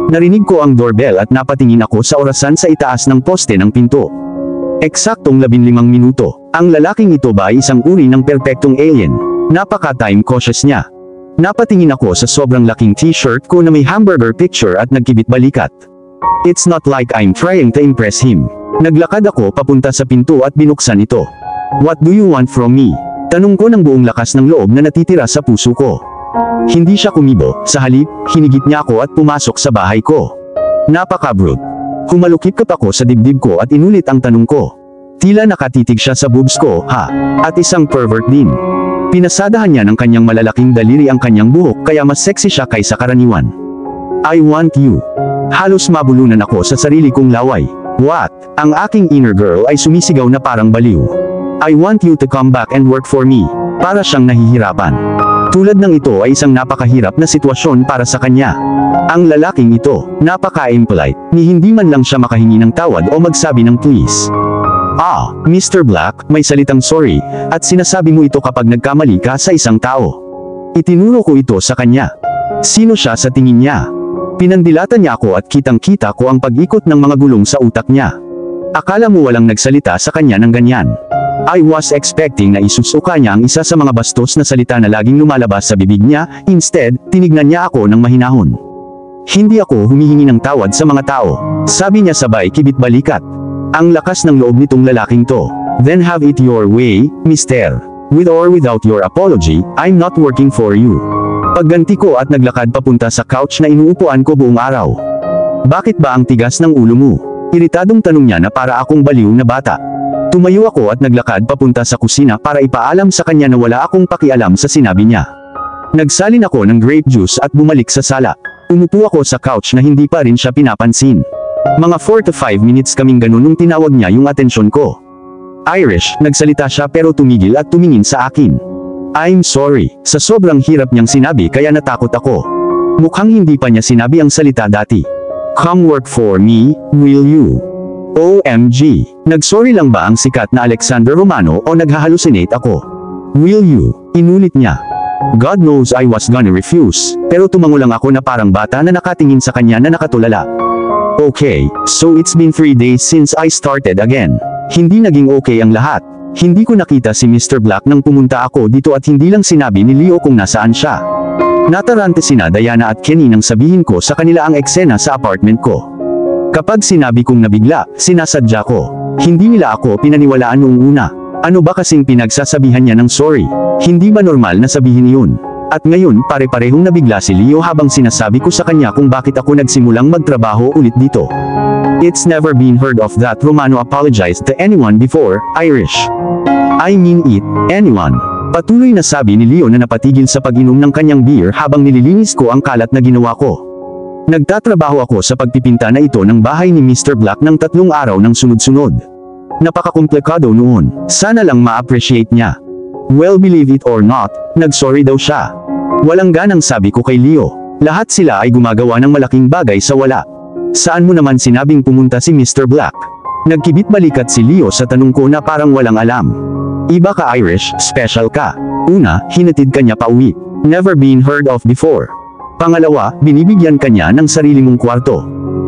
Narinig ko ang doorbell at napatingin ako sa orasan sa itaas ng poste ng pinto. Eksaktong 15 minuto. Ang lalaking ito ba ay isang uri ng perpektong alien? Napaka-time cautious niya. Napatingin ako sa sobrang laking t-shirt ko na may hamburger picture at nagkibit balikat. It's not like I'm trying to impress him. Naglakad ako papunta sa pinto at binuksan ito. What do you want from me? Tanong ko ng buong lakas ng loob na natitira sa puso ko. Hindi siya kumibo, sa halip, hinigit niya ako at pumasok sa bahay ko. Napaka-brute. Humalukip-kap ako sa dibdib ko at inulit ang tanong ko. Tila nakatitig siya sa boobs ko, ha? At isang pervert din. Pinasadahan niya ng kanyang malalaking daliri ang kanyang buhok kaya mas sexy siya kaysa karaniwan. I want you. Halos mabulunan ako sa sarili kong laway. What? Ang aking inner girl ay sumisigaw na parang baliw. I want you to come back and work for me. Para siyang nahihirapan. Tulad ng ito ay isang napakahirap na sitwasyon para sa kanya. Ang lalaking ito, napaka-impolite, ni hindi man lang siya makahingi ng tawad o magsabi ng please. Ah, Mr. Black, may salitang sorry, at sinasabi mo ito kapag nagkamali ka sa isang tao. Itinuro ko ito sa kanya. Sino siya sa tingin niya? Pinandilatan niya ako at kitang-kita ko ang pag-ikot ng mga gulong sa utak niya. Akala mo walang nagsalita sa kanya ng ganyan. I was expecting na isusuka niya ang isa sa mga bastos na salita na laging lumalabas sa bibig niya, instead, tinignan niya ako ng mahinahon. Hindi ako humihingi ng tawad sa mga tao. Sabi niya sabay kibit balikat. Ang lakas ng loob nitong lalaking to. Then have it your way, mister. With or without your apology, I'm not working for you. Pagganti ko at naglakad papunta sa couch na inuupuan ko buong araw. Bakit ba ang tigas ng ulo mo? Iritadong tanong niya na para akong baliw na bata. Tumayo ako at naglakad papunta sa kusina para ipaalam sa kanya na wala akong pakialam sa sinabi niya. Nagsalin ako ng grape juice at bumalik sa sala. Umupo ako sa couch na hindi pa rin siya pinapansin. Mga 4 to 5 minutes kaming ganun nung tinawag niya yung atensyon ko. Irish, nagsalita siya pero tumigil at tumingin sa akin. I'm sorry, sa sobrang hirap niyang sinabi kaya natakot ako. Mukhang hindi pa niya sinabi ang salita dati. Come work for me, will you? OMG, nagsorry lang ba ang sikat na Alexander Romano o naghahalusinate ako? Will you? Inulit niya. God knows I was gonna refuse, pero tumango lang ako na parang bata na nakatingin sa kanya na nakatulala. Okay, so it's been 3 days since I started again. Hindi naging okay ang lahat. Hindi ko nakita si Mr. Black nang pumunta ako dito at hindi lang sinabi ni Leo kung nasaan siya. Natarante sina Diana at Kenny nang sabihin ko sa kanila ang eksena sa apartment ko. Kapag sinabi kong nabigla, sinasadya ko. Hindi nila ako pinaniwalaan noong una. Ano ba kasing pinagsasabihan niya ng sorry? Hindi ba normal na sabihin yun? At ngayon pare-parehong nabigla si Leo habang sinasabi ko sa kanya kung bakit ako nagsimulang magtrabaho ulit dito. It's never been heard of that Romano apologized to anyone before, Irish. I mean it, anyone. Patuloy na sabi ni Leo na napatigil sa pag-inom ng kanyang beer habang nililinis ko ang kalat na ginawa ko. Nagtatrabaho ako sa pagpipinta na ito ng bahay ni Mr. Black ng 3 araw ng sunod-sunod. Napakakomplikado noon, sana lang ma-appreciate niya. Well, believe it or not, nagsorry daw siya. Walang ganang sabi ko kay Leo. Lahat sila ay gumagawa ng malaking bagay sa wala. Saan mo naman sinabing pumunta si Mr. Black? Nagkibit balikat si Leo sa tanong ko na parang walang alam. Iba ka Irish, special ka. Una, hinatid ka niya pauwi. Never been heard of before. Pangalawa, binibigyan ka niya ng sarili mong kwarto.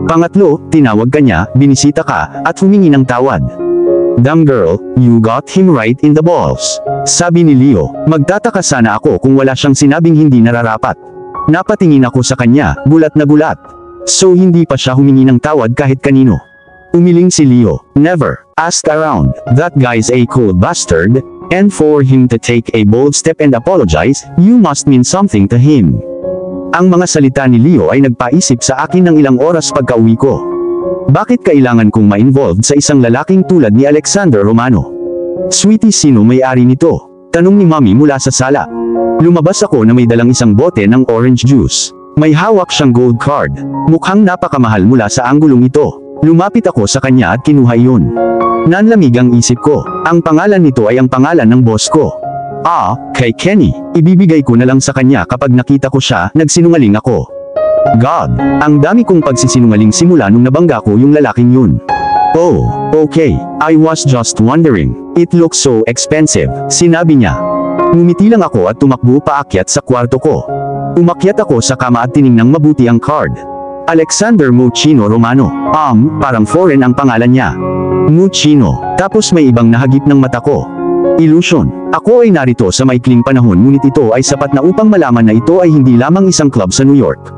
Pangatlo, tinawag ka niya, binisita ka, at humingi ng tawad. Damn girl, you got him right in the balls. Sabi ni Leo, magtataka sana ako kung wala siyang sinabing hindi nararapat. Napatingin ako sa kanya, gulat na gulat. So hindi pa siya humingi ng tawad kahit kanino. Umiling si Leo, never, ask around, that guy's a cold bastard, and for him to take a bold step and apologize, you must mean something to him. Ang mga salita ni Leo ay nagpaisip sa akin ng ilang oras pagka-uwi ko. Bakit kailangan kong ma-involved sa isang lalaking tulad ni Alexander Romano? Sweetie, sino may-ari nito? Tanong ni Mommy mula sa sala. Lumabas ako na may dalang isang bote ng orange juice. May hawak siyang gold card. Mukhang napakamahal mula sa anggulong ito. Lumapit ako sa kanya at kinuha iyon. Nanlamig ang isip ko. Ang pangalan nito ay ang pangalan ng boss ko. Ah, kay Kenny. Ibibigay ko na lang sa kanya kapag nakita ko siya, nagsinungaling ako. God, ang dami kong pagsisinungaling simula nung nabangga ko yung lalaking yun. Oh, okay, I was just wondering. It looks so expensive, sinabi niya. Ngumiti lang ako at tumakbo paakyat sa kwarto ko. Umakyat ako sa kama at tiningnang mabuti ang card. Alexander Muccino Romano. Parang foreign ang pangalan niya. Muccino. Tapos may ibang nahagip ng mata ko. Illusion. Ako ay narito sa maikling panahon ngunit ito ay sapat na upang malaman na ito ay hindi lamang isang club sa New York.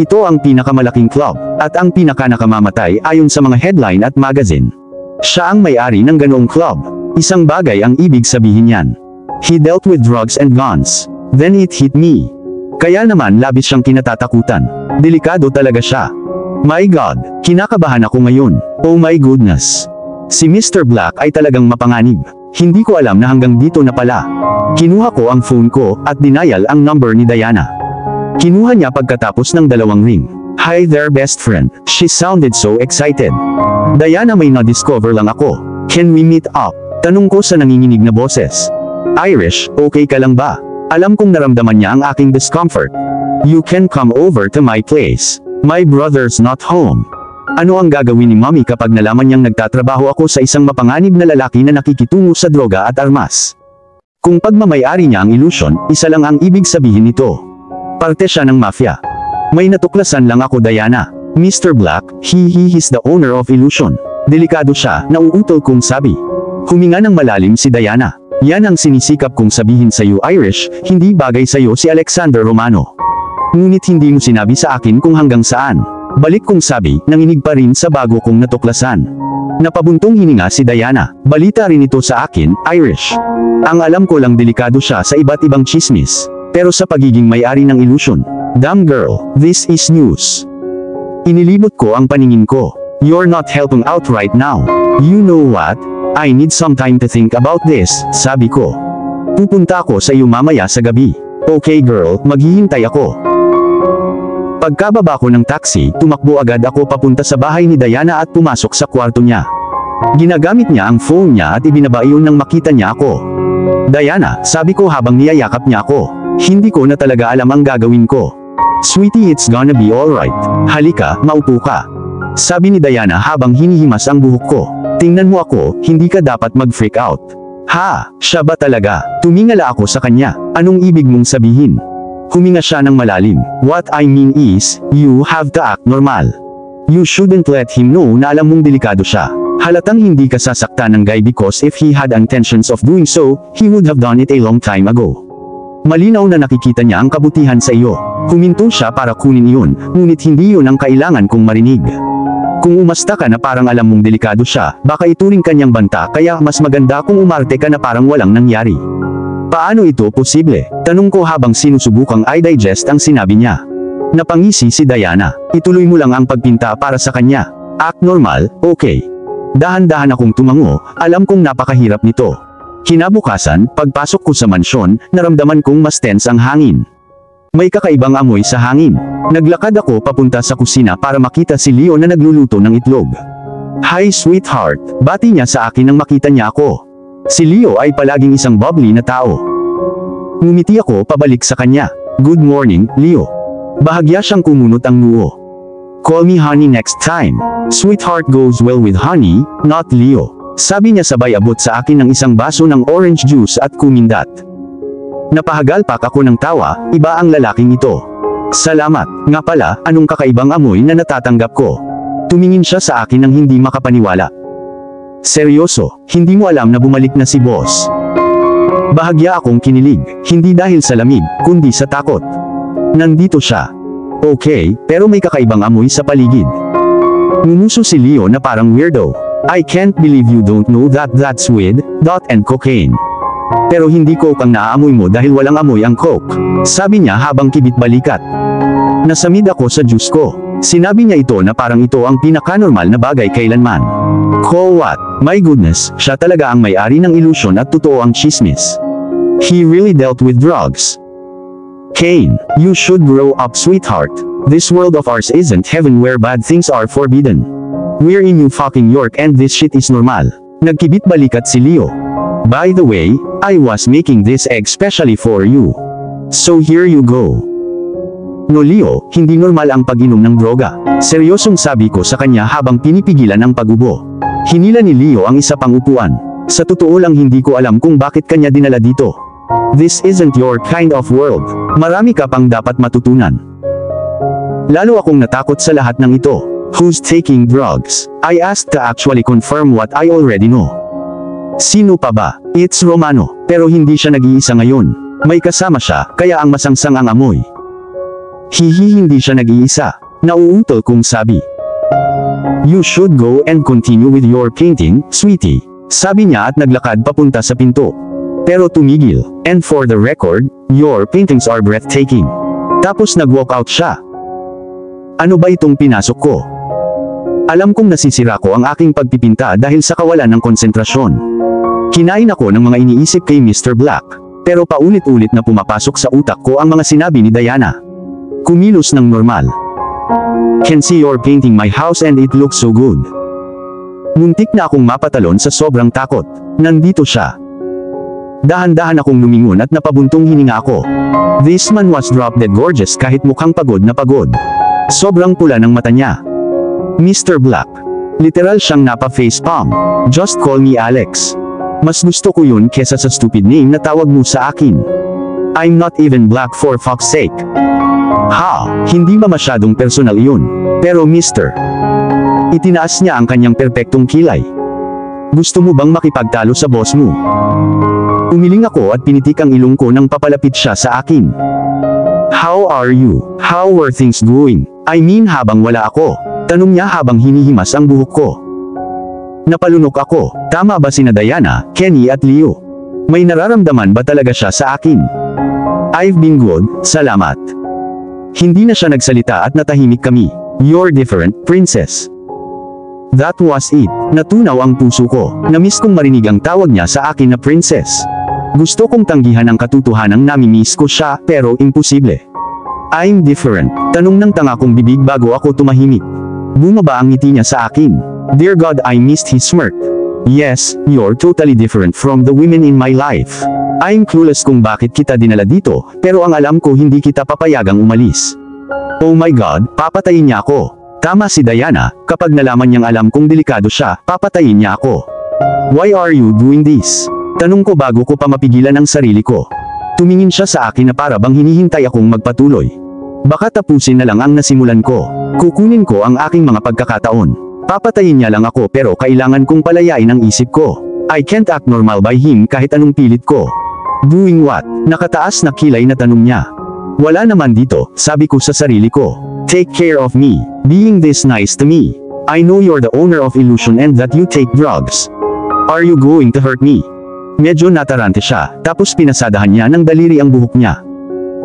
Ito ang pinakamalaking club, at ang pinakanakamamatay ayon sa mga headline at magazine. Siya ang may-ari ng ganoong club. Isang bagay ang ibig sabihin niyan. He dealt with drugs and guns. Then it hit me. Kaya naman labis siyang kinatatakutan. Delikado talaga siya. My God, kinakabahan ako ngayon. Oh my goodness. Si Mr. Black ay talagang mapanganib. Hindi ko alam na hanggang dito na pala. Kinuha ko ang phone ko at dinial ang number ni Diana. Kinuha niya pagkatapos ng 2 ring. Hi there best friend. She sounded so excited. Diana, may na-discover lang ako. Can we meet up? Tanong ko sa nanginginig na boses. Irish, okay ka lang ba? Alam kong naramdaman niya ang aking discomfort. You can come over to my place. My brother's not home. Ano ang gagawin ni Mommy kapag nalaman niyang nagtatrabaho ako sa isang mapanganib na lalaki na nakikitungo sa droga at armas? Kung pagmamayari niya ang illusion, isa lang ang ibig sabihin nito. Parte siya ng mafia. May natuklasan lang ako, Diana. Mr. Black, he's the owner of illusion. Delikado siya, nauutol kong sabi. Huminga ng malalim si Diana. Yan ang sinisikap kong sabihin sa iyo, Irish, hindi bagay sa iyo si Alexander Romano. Ngunit hindi mo sinabi sa akin kung hanggang saan. Balik kong sabi, nanginig pa rin sa bago kong natuklasan. Napabuntong hininga si Diana. Balita rin ito sa akin, Irish. Ang alam ko lang delikado siya sa iba't ibang chismis. Pero sa pagiging may-ari ng illusion. Damn girl, this is news. Inilibot ko ang paningin ko. You're not helping out right now. You know what? I need some time to think about this, sabi ko. Pupunta ako sa iyo mamaya sa gabi. Okay girl, maghihintay ako. Pagkababa ko ng taxi, tumakbo agad ako papunta sa bahay ni Diana at pumasok sa kwarto niya. Ginagamit niya ang phone niya at ibinaba iyon nang makita niya ako. Diana, sabi ko habang niyayakap niya ako. Hindi ko na talaga alam ang gagawin ko. Sweetie, it's gonna be alright. Halika, maupo ka. Sabi ni Diana habang hinihimas ang buhok ko. Tingnan mo ako, hindi ka dapat mag-freak out. Ha, siya ba talaga? Tumingala ako sa kanya. Anong ibig mong sabihin? Huminga siya ng malalim. What I mean is, you have to act normal. You shouldn't let him know na alam mong delikado siya. Halatang hindi ka sasaktan ng guy because if he had intentions of doing so, he would have done it a long time ago. Malinaw na nakikita niya ang kabutihan sa iyo. Huminto siya para kunin iyon, ngunit hindi iyon ang kailangan kong marinig. Kung umasta ka na parang alam mong delikado siya, baka ituring kanyang banta kaya mas maganda kung umarte ka na parang walang nangyari. Paano ito posible? Tanong ko habang sinusubukang i-digest ang sinabi niya. Napangisi si Diana. Ituloy mo lang ang pagpinta para sa kanya. Act normal, okay. Dahan-dahan akong tumango, alam kong napakahirap nito. Kinabukasan, pagpasok ko sa mansyon, naramdaman kong mas tense ang hangin. May kakaibang amoy sa hangin. Naglakad ako papunta sa kusina para makita si Leo na nagluluto ng itlog. Hi sweetheart, bati niya sa akin nang makita niya ako. Si Leo ay palaging isang bubbly na tao. Ngumiti ako pabalik sa kanya. Good morning, Leo. Bahagya siyang kumunot ang noo. Call me honey next time. Sweetheart goes well with honey, not Leo. Sabi niya sabay abot sa akin ng isang baso ng orange juice at kumindat. Napahagalpak ako ng tawa, iba ang lalaking ito. Salamat, nga pala, anong kakaibang amoy na natatanggap ko? Tumingin siya sa akin nang hindi makapaniwala. Seryoso, hindi mo alam na bumalik na si boss. Bahagya akong kinilig, hindi dahil sa lamig, kundi sa takot. Nandito siya. Okay, pero may kakaibang amoy sa paligid. Ngumuso si Leo na parang weirdo. I can't believe you don't know that that's weed, and cocaine. Pero hindi coke ang naaamoy mo dahil walang amoy ang coke. Sabi niya habang kibit balikat. Nasamid ako sa juice ko. Sinabi niya ito na parang ito ang pinaka-normal na bagay kailanman. Call what? My goodness, siya talaga ang may-ari ng illusion at totoo ang chismis. He really dealt with drugs. Kane, you should grow up sweetheart. This world of ours isn't heaven where bad things are forbidden. We're in New fucking York and this shit is normal. Nagkibit balikat si Leo. By the way, I was making this egg specially for you. So here you go. No Leo, hindi normal ang pag-inom ng droga. Seryosong sabi ko sa kanya habang pinipigilan ang pag-ubo. Hinila ni Leo ang isa pang upuan. Sa totoo lang hindi ko alam kung bakit kanya dinala dito. This isn't your kind of world. Marami ka pang dapat matutunan. Lalo akong natakot sa lahat ng ito. Who's taking drugs? I asked to actually confirm what I already know. Sino pa ba? It's Romano. Pero hindi siya nag-iisa ngayon. May kasama siya, kaya ang masangsang ang amoy. Hihi, hindi siya nag-iisa. Nauutol kong sabi. You should go and continue with your painting, sweetie. Sabi niya at naglakad papunta sa pinto. Pero tumigil. And for the record, your paintings are breathtaking. Tapos nag-walk out siya. Ano ba itong pinasok ko? Alam kong nasisira ko ang aking pagpipinta dahil sa kawalan ng konsentrasyon. Kinain ako ng mga iniisip kay Mr. Black. Pero paulit-ulit na pumapasok sa utak ko ang mga sinabi ni Diana. Kumilos ng normal. Can see you're painting my house and it looks so good. Muntik na akong mapatalon sa sobrang takot. Nandito siya. Dahan-dahan akong lumingon at napabuntong hininga ako. This man was drop dead gorgeous kahit mukhang pagod na pagod. Sobrang pula ng mata niya. Mr. Black. Literal siyang napa-facepalm. Just call me Alex. Mas gusto ko yun kesa sa stupid name na tawag mo sa akin. I'm not even black for fuck's sake. Ha, hindi ba masyadong personal yun? Pero Mr. Itinaas niya ang kanyang perpektong kilay. Gusto mo bang makipagtalo sa boss mo? Umiling ako at pinitik ang ilong ko nang papalapit siya sa akin. How are you? How were things going? I mean habang wala ako. Tanong niya habang hinihimas ang buhok ko. Napalunok ako. Tama ba sina Diana, Kenny at Leo? May nararamdaman ba talaga siya sa akin? I've been good, salamat. Hindi na siya nagsalita at natahimik kami. You're different, princess. That was it. Natunaw ang puso ko. Namiss kong marinig ang tawag niya sa akin na princess. Gusto kong tanggihan ang katotohanang namimiss ko siya, pero imposible. I'm different. Tanong ng tanga kong bibig bago ako tumahimik. Bumaba ang ngiti niya sa akin. Dear God, I missed his smirk. Yes, you're totally different from the women in my life. I'm clueless kung bakit kita dinala dito, pero ang alam ko hindi kita papayagang umalis. Oh my God, papatayin niya ako. Tama si Diana, kapag nalaman niyang alam kong delikado siya, papatayin niya ako. Why are you doing this? Tanong ko bago ko pa mapigilan ang sarili ko. Tumingin siya sa akin na para bang hinihintay akong magpatuloy. Baka tapusin na lang ang nasimulan ko. Kukunin ko ang aking mga pagkakataon. Papatayin niya lang ako pero kailangan kong palayain ang isip ko. I can't act normal by him kahit anong pilit ko. Doing what? Nakataas na kilay na tanong niya. Wala naman dito, sabi ko sa sarili ko. Take care of me. Being this nice to me. I know you're the owner of illusion and that you take drugs. Are you going to hurt me? Medyo natarante siya, tapos pinasadahan niya ng daliri ang buhok niya.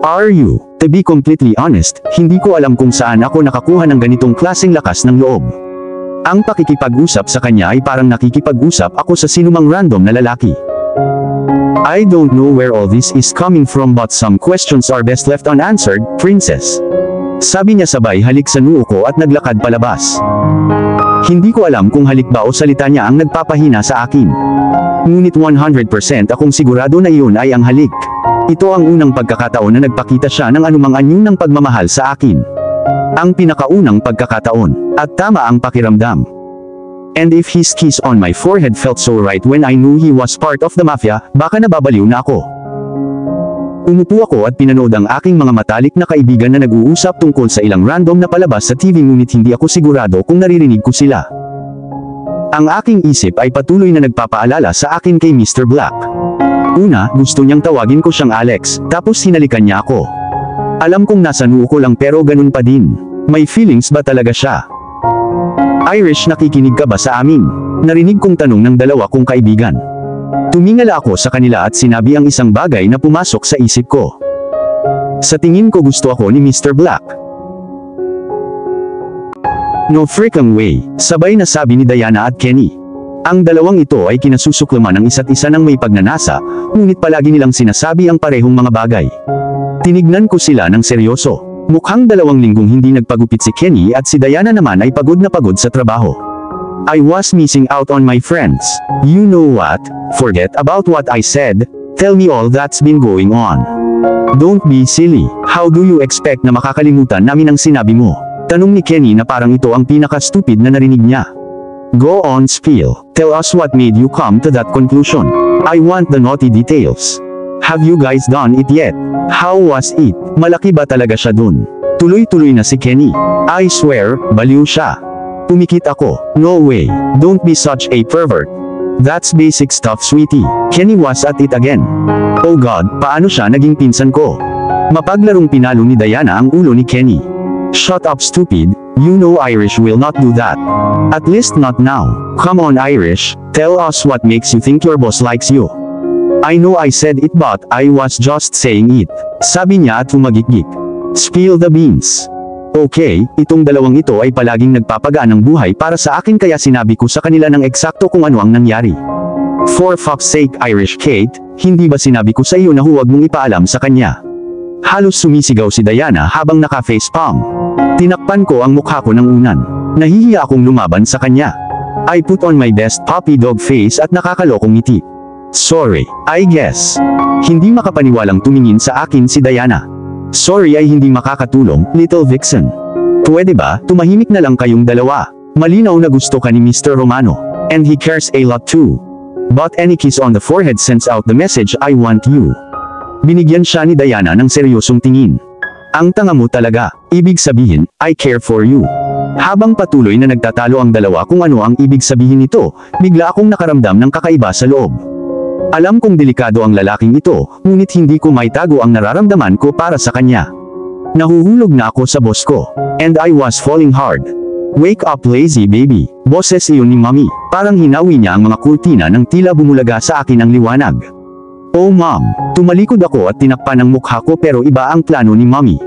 Are you? To be completely honest, hindi ko alam kung saan ako nakakuha ng ganitong klaseng lakas ng loob. Ang pakikipag-usap sa kanya ay parang nakikipag-usap ako sa sinumang random na lalaki. I don't know where all this is coming from but some questions are best left unanswered, princess. Sabi niya sabay halik sa noo ko at naglakad palabas. Hindi ko alam kung halik ba o salita niya ang nagpapahina sa akin. Ngunit 100% akong sigurado na iyon ay ang halik. Ito ang unang pagkakataon na nagpakita siya ng anumang anyo ng pagmamahal sa akin. Ang pinakaunang pagkakataon, at tama ang pakiramdam. And if his kiss on my forehead felt so right when I knew he was part of the mafia, baka nababaliw na ako. Umupo ako at pinanood ang aking mga matalik na kaibigan na nag-uusap tungkol sa ilang random na palabas sa TV ngunit hindi ako sigurado kung naririnig ko sila. Ang aking isip ay patuloy na nagpapaalala sa akin kay Mr. Black. Una, gusto niyang tawagin ko siyang Alex, tapos hinalikan niya ako. Alam kong nasa noo ko lang pero ganun pa din. May feelings ba talaga siya? Irish, nakikinig ka ba sa amin? Narinig kong tanong ng dalawa kong kaibigan. Tumingala ako sa kanila at sinabi ang isang bagay na pumasok sa isip ko. Sa tingin ko gusto ako ni Mr. Black. No freaking way, sabay na sabi ni Diana at Kenny. Ang dalawang ito ay kinasusuklaman ng isa't isa ng may pagnanasa, ngunit palagi nilang sinasabi ang parehong mga bagay. Tinignan ko sila ng seryoso. Mukhang 2 linggong hindi nagpagupit si Kenny at si Diana naman ay pagod na pagod sa trabaho. I was missing out on my friends. You know what? Forget about what I said. Tell me all that's been going on. Don't be silly. How do you expect na makakalimutan namin ang sinabi mo? Tanong ni Kenny na parang ito ang pinaka-stupid na narinig niya. Go on, spill. Tell us what made you come to that conclusion. I want the naughty details. Have you guys done it yet? How was it? Malaki ba talaga siya dun? Tuloy-tuloy na si Kenny. I swear, baliw siya. Pumikit ako. No way. Don't be such a pervert. That's basic stuff, sweetie. Kenny was at it again. Oh God, paano siya naging pinsan ko? Mapaglarong pinalo ni Diana ang ulo ni Kenny. Shut up, stupid. You know Irish will not do that. At least not now. Come on, Irish. Tell us what makes you think your boss likes you. I know I said it but I was just saying it. Sabi niya at humagikgik. Spill the beans. Okay, itong dalawang ito ay palaging nagpapagaan ng buhay para sa akin kaya sinabi ko sa kanila ng eksakto kung ano ang nangyari. For fuck's sake, Irish Kate, hindi ba sinabi ko sa iyo na huwag mong ipaalam sa kanya? Halos sumisigaw si Diana habang naka-facepalm. Tinakpan ko ang mukha ko ng unan. Nahihiya akong lumaban sa kanya. I put on my best puppy dog face at nakakalokong ngiti. Sorry, I guess. Hindi makapaniwalang tumingin sa akin si Diana. Sorry ay hindi makakatulong, little vixen. Pwede ba, tumahimik na lang kayong dalawa? Malinaw na gusto ka ni Mr. Romano. And he cares a lot too. But any kiss on the forehead sends out the message I want you. Binigyan siya ni Diana ng seryosong tingin. Ang tanga mo talaga, ibig sabihin, I care for you. Habang patuloy na nagtatalo ang dalawa kung ano ang ibig sabihin nito, bigla akong nakaramdam ng kakaiba sa loob. Alam kong delikado ang lalaking ito, ngunit hindi ko maitago ang nararamdaman ko para sa kanya. Nahuhulog na ako sa boss ko. And I was falling hard. Wake up lazy baby. Boses iyon ni Mommy. Parang hinawi niya ang mga kurtina ng tila bumulaga sa akin ang liwanag. Oh mom. Tumalikod ako at tinakpan ang mukha ko pero iba ang plano ni Mommy.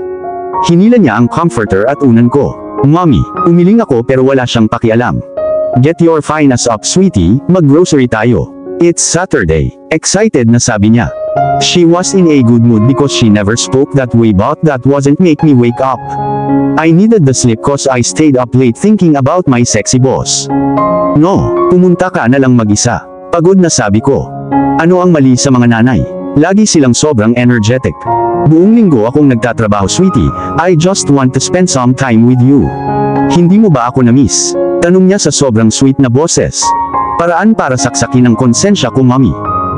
Hinila niya ang comforter at unan ko. Mommy, umiling ako pero wala siyang pakialam. Get your finance up sweetie, mag-grocery tayo. It's Saturday. Excited na sabi niya. She was in a good mood because she never spoke that way but that wasn't make me wake up. I needed the sleep cause I stayed up late thinking about my sexy boss. No, pumunta ka na lang mag-isa. Pagod na sabi ko. Ano ang mali sa mga nanay? Lagi silang sobrang energetic. Buong linggo akong nagtatrabaho sweetie, I just want to spend some time with you. Hindi mo ba ako na-miss? Tanong niya sa sobrang sweet na boses. Paraan para saksakin ang konsensya ko Mommy.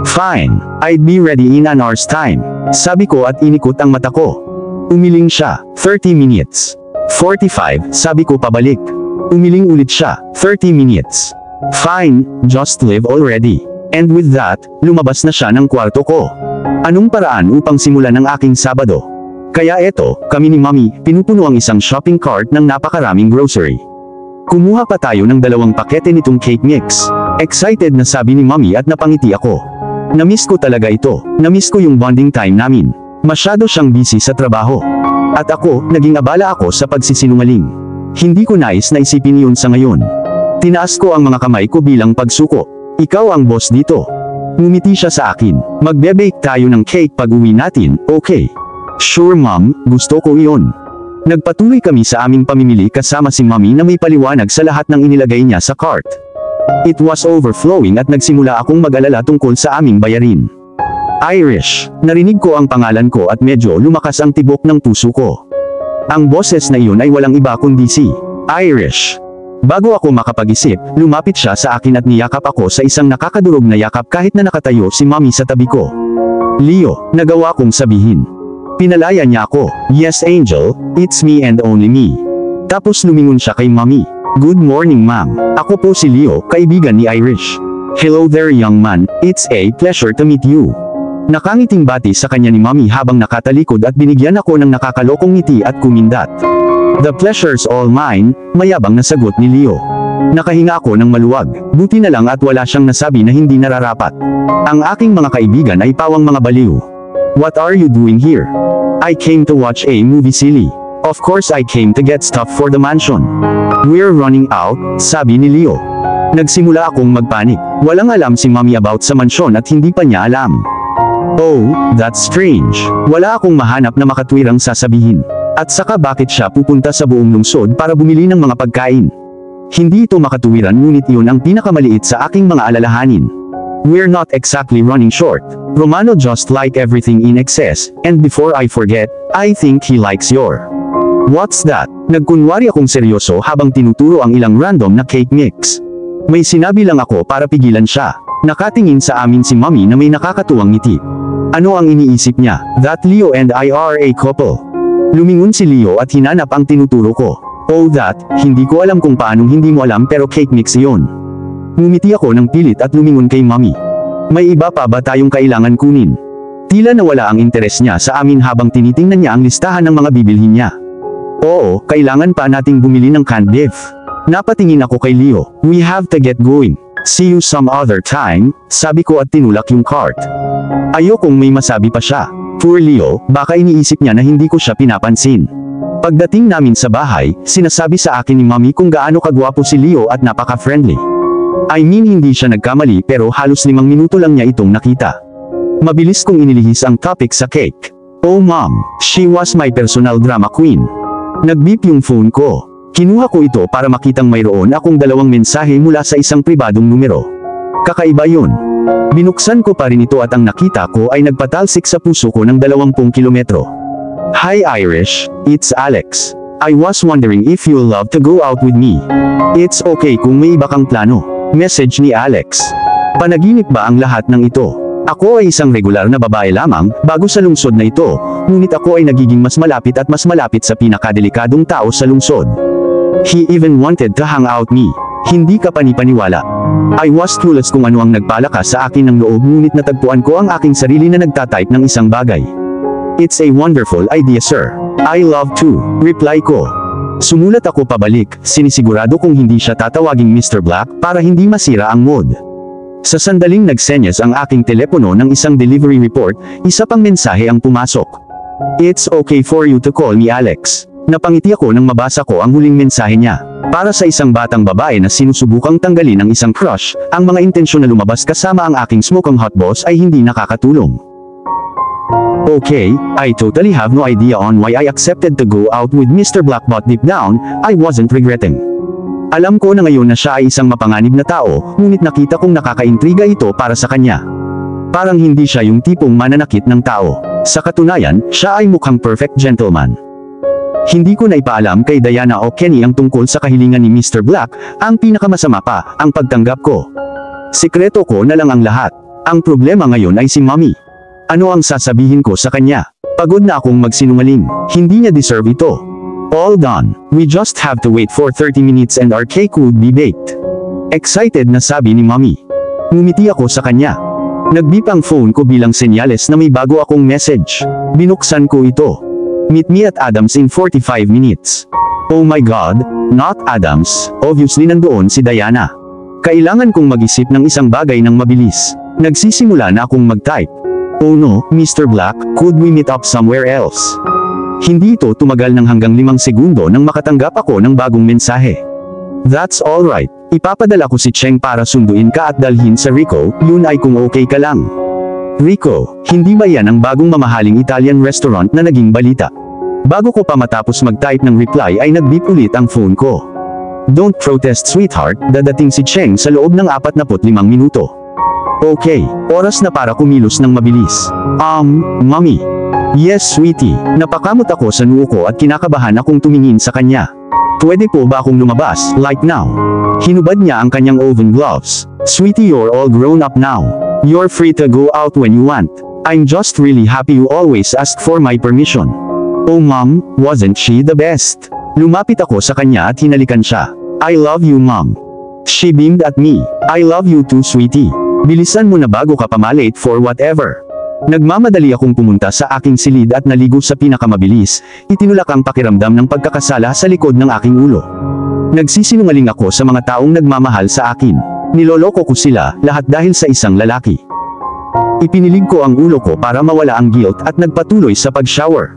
Fine, I'd be ready in an hour's time. Sabi ko at inikot ang mata ko. Umiling siya, 30 minutes. 45, sabi ko pabalik. Umiling ulit siya, 30 minutes. Fine, just leave already. And with that, lumabas na siya ng kwarto ko. Anong paraan upang simulan ang aking Sabado? Kaya eto, kami ni Mommy, pinupuno ang isang shopping cart ng napakaraming grocery. Kumuha pa tayo ng 2 pakete nitong cake mix. Excited na sabi ni Mommy at napangiti ako. Namiss ko talaga ito. Namiss ko yung bonding time namin. Masyado siyang busy sa trabaho. At ako, naging abala ako sa pagsisinungaling. Hindi ko nais na isipin yun sa ngayon. Tinaas ko ang mga kamay ko bilang pagsuko. Ikaw ang boss dito. Ngumiti siya sa akin. Magbe-bake tayo ng cake pag uwi natin, okay? Sure mom, gusto ko iyon. Nagpatuloy kami sa aming pamimili kasama si Mommy na may paliwanag sa lahat ng inilagay niya sa cart. It was overflowing at nagsimula akong mag-alala tungkol sa aming bayarin. Irish. Narinig ko ang pangalan ko at medyo lumakas ang tibok ng puso ko. Ang boses na iyon ay walang iba kundi si Irish. Bago ako makapag-isip, lumapit siya sa akin at niyakap ako sa isang nakakadurog na yakap kahit na nakatayo si Mommy sa tabi ko. Leo, nagawa kong sabihin. Pinalaya niya ako. Yes Angel, it's me and only me. Tapos lumingon siya kay Mommy. Good morning ma'am. Ako po si Leo, kaibigan ni Irish. Hello there young man, it's a pleasure to meet you. Nakangiting bati sa kanya ni Mommy habang nakatalikod at binigyan ako ng nakakalokong ngiti at kumindat. The pleasure's all mine, mayabang na sagot ni Leo. Nakahinga ako ng maluwag, buti na lang at wala siyang nasabi na hindi nararapat. Ang aking mga kaibigan ay pawang mga baliw. What are you doing here? I came to watch a movie silly. Of course I came to get stuff for the mansion. We're running out, sabi ni Leo. Nagsimula akong magpanik. Walang alam si Mommy about sa mansyon at hindi pa niya alam. Oh, that's strange. Wala akong mahanap na makatwirang sasabihin. At saka bakit siya pupunta sa buong lungsod para bumili ng mga pagkain? Hindi ito makatuwiran ngunit iyon ang pinakamaliit sa aking mga alalahanin. We're not exactly running short. Romano just like everything in excess, and before I forget, I think he likes your. What's that? Nagkunwari akong seryoso habang tinuturo ang ilang random na cake mix. May sinabi lang ako para pigilan siya. Nakatingin sa amin si Mommy na may nakakatuwang ngiti. Ano ang iniisip niya? That Leo and I are a couple. Lumingon si Leo at hinanap ang tinuturo ko. Oh that, hindi ko alam kung paanong hindi mo alam pero cake mix iyon. Ngumiti ako ng pilit at lumingon kay Mommy. May iba pa ba tayong kailangan kunin? Tila nawala ang interes niya sa amin habang tinitingnan niya ang listahan ng mga bibilhin niya. Oo, kailangan pa nating bumili ng canned beef. Napatingin ako kay Leo. We have to get going. See you some other time, sabi ko at tinulak yung cart. Ayokong may masabi pa siya. Poor Leo, baka iniisip niya na hindi ko siya pinapansin. Pagdating namin sa bahay, sinasabi sa akin ni Mommy kung gaano kagwapo si Leo at napaka-friendly. I mean hindi siya nagkamali pero halos 5 minuto lang niya itong nakita. Mabilis kong inilihis ang topic sa cake. Oh mom, she was my personal drama queen. Nag-beep yung phone ko. Kinuha ko ito para makitang mayroon akong 2 mensahe mula sa isang pribadong numero. Kakaiba yun. Binuksan ko pa rin ito at ang nakita ko ay nagpatalsik sa puso ko ng 20 kilometro. Hi Irish, it's Alex. I was wondering if you'll love to go out with me. It's okay kung may iba kang plano. Message ni Alex. Panaginip ba ang lahat ng ito? Ako ay isang regular na babae lamang, bago sa lungsod na ito, ngunit ako ay nagiging mas malapit sa pinakadelikadong tao sa lungsod. He even wanted to hang out me. Hindi ka panipaniwala. I was clueless kung ano ang nagpalakas sa akin ng loob ngunit natagpuan ko ang aking sarili na nagtatype ng isang bagay. It's a wonderful idea sir. I love to, reply ko. Sumulat ako pabalik, sinisigurado kong hindi siya tatawaging Mr. Black para hindi masira ang mood. Sa sandaling nagsenyas ang aking telepono ng isang delivery report, isa pang mensahe ang pumasok. It's okay for you to call me Alex. Napangiti ako nang mabasa ko ang huling mensahe niya. Para sa isang batang babae na sinusubukang tanggalin ang isang crush, ang mga intensyon na lumabas kasama ang aking smoking hot boss ay hindi nakakatulong. Okay, I totally have no idea on why I accepted to go out with Mr. Black but deep down, I wasn't regretting. Alam ko na ngayon na siya ay isang mapanganib na tao, ngunit nakita kong nakakaintriga ito para sa kanya. Parang hindi siya yung tipong mananakit ng tao. Sa katunayan, siya ay mukhang perfect gentleman. Hindi ko na ipaalam kay Diana o Kenny ang tungkol sa kahilingan ni Mr. Black, ang pinakamasama pa, ang pagtanggap ko. Sikreto ko na lang ang lahat. Ang problema ngayon ay si Mommy. Ano ang sasabihin ko sa kanya? Pagod na akong magsinungaling. Hindi niya deserve ito. All done. We just have to wait for 30 minutes and our cake would be baked. Excited na sabi ni Mommy. Ngumiti ako sa kanya. Nag-beep ang phone ko bilang senyales na may bago akong message. Binuksan ko ito. Meet me at Adams in 45 minutes. Oh my God, not Adams. Obviously nandoon si Diana. Kailangan kong mag-isip ng isang bagay ng mabilis. Nagsisimula na akong mag-type. Oh no, Mr. Black, could we meet up somewhere else? Hindi ito tumagal ng hanggang 5 segundo nang makatanggap ako ng bagong mensahe. That's alright. Ipapadala ko si Cheng para sunduin ka at dalhin sa Rico, yun ay kung okay ka lang. Rico, hindi ba yan ang bagong mamahaling Italian restaurant na naging balita? Bago ko pa matapos mag-type ng reply ay nag-beep ulit ang phone ko. Don't protest sweetheart, dadating si Cheng sa loob ng 45 minuto. Okay, oras na para kumilos ng mabilis. Mommy. Yes sweetie, napakamot ako sa noo ko at kinakabahan akong tumingin sa kanya. Pwede po ba akong lumabas, like now? Hinubad niya ang kanyang oven gloves. Sweetie you're all grown up now. You're free to go out when you want. I'm just really happy you always ask for my permission. Oh mom, wasn't she the best? Lumapit ako sa kanya at hinalikan siya. I love you mom. She beamed at me. I love you too sweetie. Bilisan mo na bago ka pa malate for whatever. Nagmamadali akong pumunta sa aking silid at naligo sa pinakamabilis, itinulak ang pakiramdam ng pagkakasala sa likod ng aking ulo. Nagsisinungaling ako sa mga taong nagmamahal sa akin. Niloloko ko sila, lahat dahil sa isang lalaki. Ipinilig ko ang ulo ko para mawala ang guilt at nagpatuloy sa pag-shower.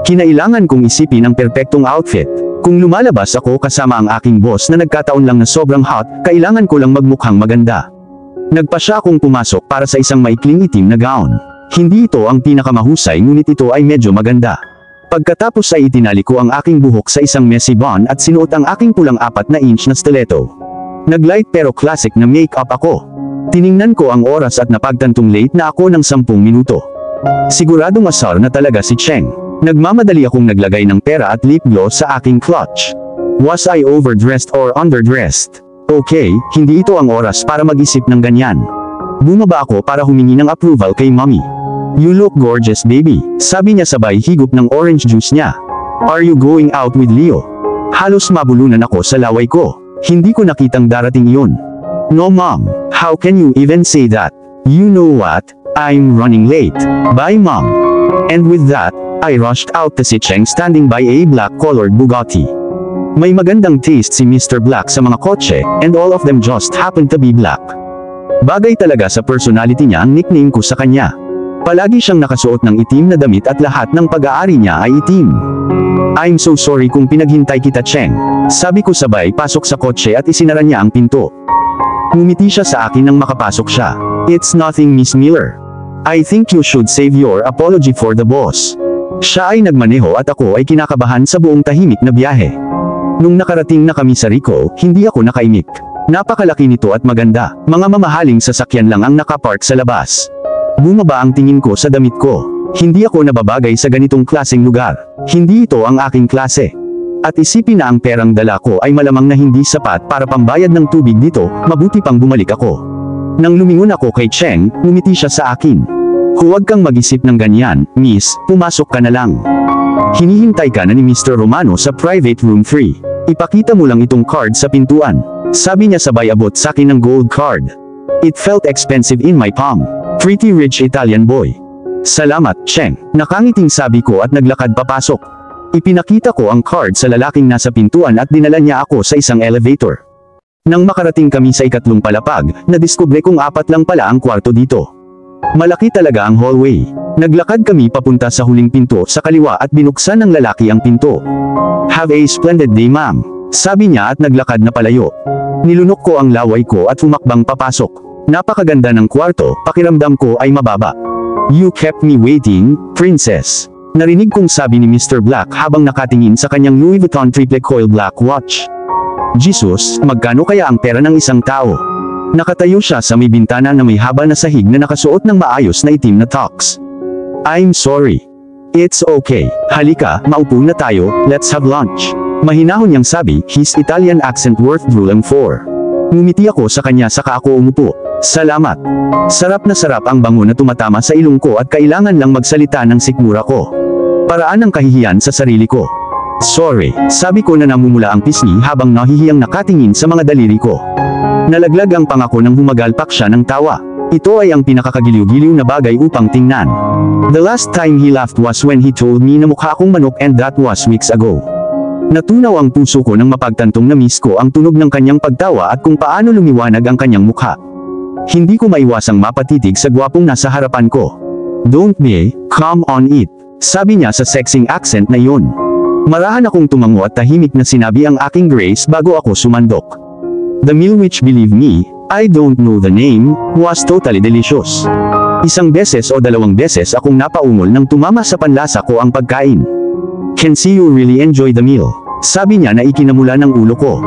Kinailangan kong isipin ang perpektong outfit. Kung lumalabas ako kasama ang aking boss na nagkataon lang na sobrang hot, kailangan ko lang magmukhang maganda. Nagpasya akong pumasok para sa isang maikling itim na gown. Hindi ito ang pinakamahusay ngunit ito ay medyo maganda. Pagkatapos ay itinali ko ang aking buhok sa isang messy bun at sinuot ang aking pulang 4-inch na stiletto. Naglight pero classic na make-up ako. Tiningnan ko ang oras at napagtantong late na ako ng 10 minuto. Siguradong asar na talaga si Cheng. Nagmamadali akong naglagay ng pera at lip gloss sa aking clutch. Was I overdressed or underdressed? Okay, hindi ito ang oras para mag-isip ng ganyan. Bumaba ako para humingi ng approval kay Mommy. You look gorgeous baby, sabi niya sabay higop ng orange juice niya. Are you going out with Leo? Halos mabulunan ako sa laway ko. Hindi ko nakitang darating iyon. No mom, how can you even say that? You know what? I'm running late. Bye mom. And with that, I rushed out to see Cheng standing by a black-colored Bugatti. May magandang taste si Mr. Black sa mga kotse, and all of them just happened to be black. Bagay talaga sa personality niya ang nickname ko sa kanya. Palagi siyang nakasuot ng itim na damit at lahat ng pag-aari niya ay itim. I'm so sorry kung pinaghintay kita Cheng. Sabi ko sabay pasok sa kotse at isinara niya ang pinto. Ngumiti siya sa akin nang makapasok siya. It's nothing Miss Miller. I think you should save your apology for the boss. Siya ay nagmaneho at ako ay kinakabahan sa buong tahimik na biyahe. Nung nakarating na kami sa Rico, hindi ako nakaimik. Napakalaki nito at maganda. Mga mamahaling sasakyan lang ang nakapark sa labas. Bumaba ang tingin ko sa damit ko. Hindi ako nababagay sa ganitong klaseng lugar. Hindi ito ang aking klase. At isipin na ang perang dala ko ay malamang na hindi sapat para pambayad ng tubig dito, mabuti pang bumalik ako. Nang lumingon ako kay Cheng, ngumiti siya sa akin. Huwag kang mag-isip ng ganyan, miss, pumasok ka na lang. Hinihintay ka na ni Mr. Romano sa private room 3. Ipakita mo lang itong card sa pintuan. Sabi niya sabay abot sa akin ng gold card. It felt expensive in my palm. Pretty rich Italian boy. Salamat, Cheng. Nakangiting sabi ko at naglakad papasok. Ipinakita ko ang card sa lalaking nasa pintuan at dinala niya ako sa isang elevator. Nang makarating kami sa ikatlong palapag, nadiskubre kong 4 lang pala ang kwarto dito. Malaki talaga ang hallway. Naglakad kami papunta sa huling pinto sa kaliwa at binuksan ng lalaki ang pinto. Have a splendid day ma'am. Sabi niya at naglakad na palayo. Nilunok ko ang laway ko at humakbang papasok. Napakaganda ng kwarto, pakiramdam ko ay mababa. You kept me waiting, princess. Narinig kong sabi ni Mr. Black habang nakatingin sa kanyang Louis Vuitton triple coil black watch. Jesus, magkano kaya ang pera ng isang tao? Nakatayo siya sa may bintana na may haba na sahig na nakasuot ng maayos na itim na tux. I'm sorry. It's okay. Halika, maupo na tayo, let's have lunch. Mahinahon niyang sabi, his Italian accent worth drooling for. Ngumiti ako sa kanya saka ako umupo. Salamat. Sarap na sarap ang bango na tumatama sa ilong ko at kailangan lang magsalita ng sikmura ko. Paraan ng kahihiyan sa sarili ko. Sorry, sabi ko na namumula ang pisngi habang nahihiyang nakatingin sa mga daliri ko. Nalaglag ang pangako nang humagalpak siya ng tawa. Ito ay ang pinakakagiliw-giliw na bagay upang tingnan. The last time he laughed was when he told me na mukha akong manok and that was weeks ago. Natunaw ang puso ko nang mapagtantong na miss ko ang tunog ng kanyang pagtawa at kung paano lumiwanag ang kanyang mukha. Hindi ko maiwasang mapatitig sa gwapong nasa harapan ko. Don't be, come on it. Sabi niya sa sexing accent na yun. Marahan akong tumango at tahimik na sinabi ang aking grace bago ako sumandok. The meal which believe me, I don't know the name, was totally delicious. Isang beses o 2 beses akong napaungol nang tumama sa panlasa ko ang pagkain. Can see you really enjoy the meal. Sabi niya na ikinamula ng ulo ko.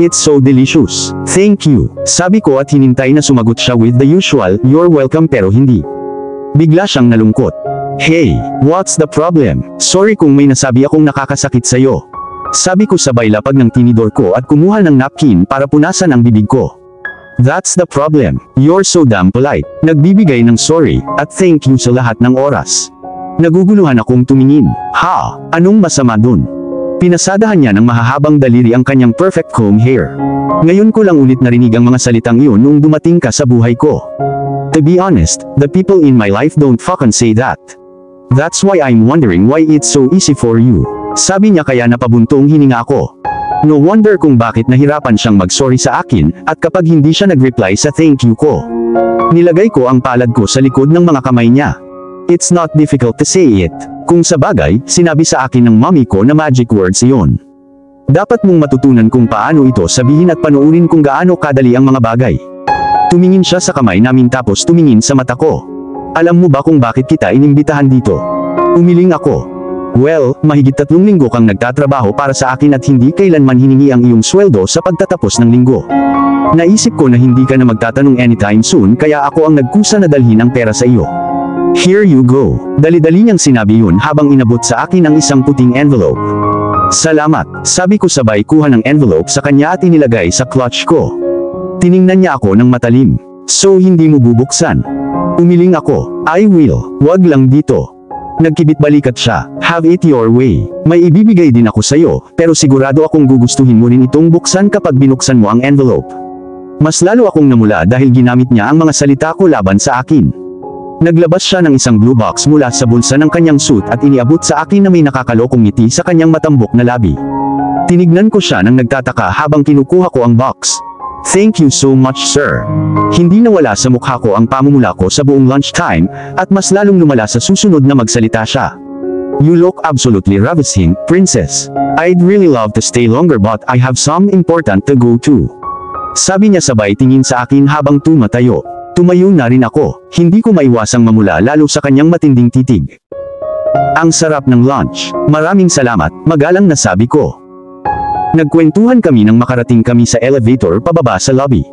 It's so delicious. Thank you. Sabi ko at hinintay na sumagot siya with the usual, you're welcome pero hindi. Bigla siyang nalungkot. Hey, what's the problem? Sorry kung may nasabi akong nakakasakit sa'yo. Sabi ko sabay lapag ng tinidor ko at kumuha ng napkin para punasan ang bibig ko. That's the problem. You're so damn polite. Nagbibigay ng sorry, at thank you sa lahat ng oras. Naguguluhan akong tumingin. Ha? Anong masama dun? Pinasadahan niya ng mahahabang daliri ang kanyang perfect comb hair. Ngayon ko lang ulit narinig ang mga salitang iyon nung dumating ka sa buhay ko. To be honest, the people in my life don't fucking say that. That's why I'm wondering why it's so easy for you. Sabi niya kaya napabuntong hininga ako. No wonder kung bakit nahirapan siyang mag-sorry sa akin, at kapag hindi siya nag-reply sa thank you ko. Nilagay ko ang palad ko sa likod ng mga kamay niya. It's not difficult to say it. Kung sa bagay, sinabi sa akin ng mommy ko na magic words iyon. Dapat mong matutunan kung paano ito sabihin at panuurin kung gaano kadali ang mga bagay. Tumingin siya sa kamay namin tapos tumingin sa mata ko. Alam mo ba kung bakit kita inimbitahan dito? Umiling ako. Well, mahigit 3 linggo kang nagtatrabaho para sa akin at hindi kailanman hiningi ang iyong sweldo sa pagtatapos ng linggo. Naisip ko na hindi ka na magtatanong anytime soon kaya ako ang nagkusa na dalhin ang pera sa iyo. Here you go. Dali-dali niyang sinabi yun habang inabot sa akin ang isang puting envelope. Salamat, sabi ko sabay kuha ng envelope sa kanya at inilagay sa clutch ko. Tiningnan niya ako ng matalim. So hindi mo bubuksan? Umiling ako. I will, wag lang dito. Nagkibit-balikat siya. Have it your way. May ibibigay din ako sa'yo, pero sigurado akong gugustuhin mo rin itong buksan kapag binuksan mo ang envelope. Mas lalo akong namula dahil ginamit niya ang mga salita ko laban sa akin. Naglabas siya ng isang blue box mula sa bulsa ng kanyang suit at iniabot sa akin na may nakakalokong ngiti sa kanyang matambok na labi. Tinignan ko siya nang nagtataka habang kinukuha ko ang box. Thank you so much, sir. Hindi nawala sa mukha ko ang pamumula ko sa buong lunchtime, at mas lalong lumala sa susunod na magsalita siya. You look absolutely ravishing, princess. I'd really love to stay longer but I have some important to go to. Sabi niya sabay tingin sa akin habang tumatayo. Tumayo na rin ako. Hindi ko maiwasang mamula lalo sa kanyang matinding titig. Ang sarap ng lunch. Maraming salamat, magalang na sabi ko. Nagkwentuhan kami nang makarating kami sa elevator pababa sa lobby.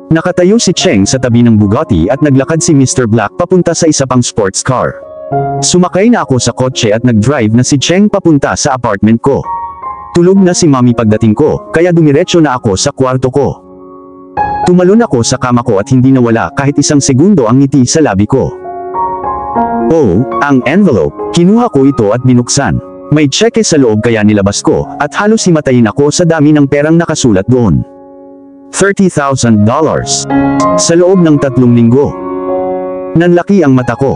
Nakatayo si Cheng sa tabi ng Bugatti at naglakad si Mr. Black papunta sa isa pang sports car. Sumakay na ako sa kotse at nag-drive na si Cheng papunta sa apartment ko. Tulog na si Mami pagdating ko, kaya dumiretso na ako sa kwarto ko. Tumalon ako sa kama ko at hindi nawala kahit isang segundo ang ngiti sa labi ko. Oh, ang envelope. Kinuha ko ito at binuksan. May tseke sa loob kaya nilabas ko, at halos himatayin ako sa dami ng perang nakasulat doon. $30,000. Sa loob ng 3 linggo. Nanlaki ang mata ko.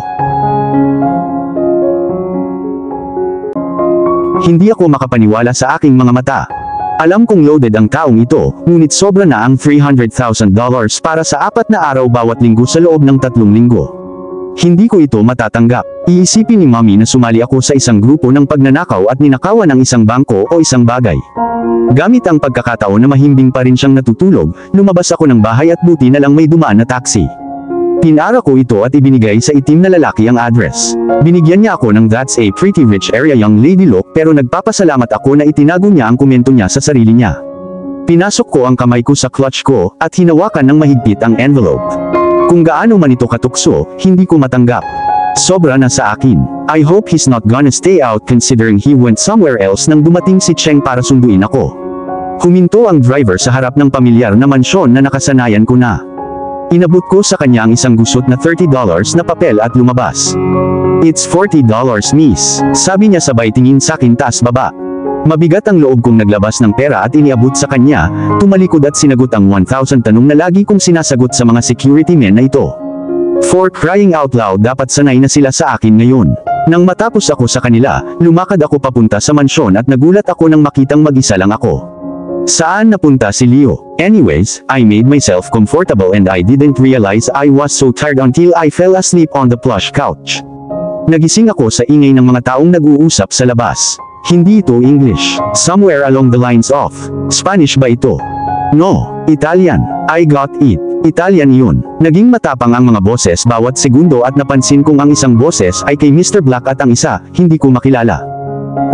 Hindi ako makapaniwala sa aking mga mata. Alam kong loaded ang taong ito, ngunit sobra na ang $300,000 para sa 4 na araw bawat linggo sa loob ng 3 linggo. Hindi ko ito matatanggap. Iisipin ni Mami na sumali ako sa isang grupo ng pagnanakaw at ninakawan ng isang bangko o isang bagay. Gamit ang pagkakataon na mahimbing pa rin siyang natutulog, lumabas ako ng bahay at buti na lang may dumaan na taxi. Pinara ko ito at ibinigay sa itim na lalaki ang address. Binigyan niya ako ng "That's a pretty rich area young lady" look, pero nagpapasalamat ako na itinago niya ang komento niya sa sarili niya. Pinasok ko ang kamay ko sa clutch ko at hinawakan ng mahigpit ang envelope. Kung gaano man ito katukso, hindi ko matanggap. Sobra na sa akin. I hope he's not gonna stay out considering he went somewhere else nang dumating si Cheng para sunduin ako. Huminto ang driver sa harap ng pamilyar na mansyon na nakasanayan ko na. Inabot ko sa kanya ang isang gusot na $30 na papel at lumabas. It's $40, miss. Sabi niya sabay tingin sa akin taas baba. Mabigat ang loob kong naglabas ng pera at iniabot sa kanya, tumalikod at sinagot ang 1,000 tanong na lagi kong sinasagot sa mga security men na ito. For crying out loud, dapat sanay na sila sa akin ngayon. Nang matapos ako sa kanila, lumakad ako papunta sa mansyon at nagulat ako nang makitang mag-isa lang ako. Saan napunta si Leo? Anyways, I made myself comfortable and I didn't realize I was so tired until I fell asleep on the plush couch. Nagising ako sa ingay ng mga taong nag-uusap sa labas. Hindi ito English. Somewhere along the lines of Spanish ba ito? No, Italian. I got it. Italian yun. Naging matapang ang mga boses bawat segundo at napansin kong ang isang boses ay kay Mr. Black at ang isa, hindi ko makilala.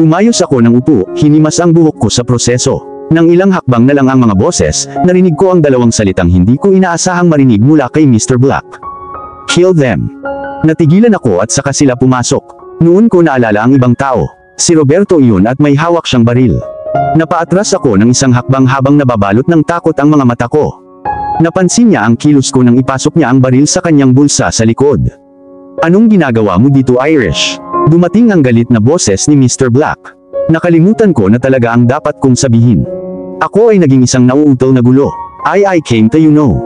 Umayos ako ng upo, hinimas ang buhok ko sa proseso. Nang ilang hakbang na lang ang mga boses, narinig ko ang dalawang salitang hindi ko inaasahang marinig mula kay Mr. Black. Kill them. Natigilan ako at saka sila pumasok. Noon ko naalala ang ibang tao. Si Roberto iyon at may hawak siyang baril. Napaatras ako ng isang hakbang habang nababalot ng takot ang mga mata ko. Napansin niya ang kilos ko nang ipasok niya ang baril sa kanyang bulsa sa likod. Anong ginagawa mo dito, Irish? Dumating ang galit na boses ni Mr. Black. Nakalimutan ko na talaga ang dapat kong sabihin. Ako ay naging isang nauutal na gulo. I came to you know.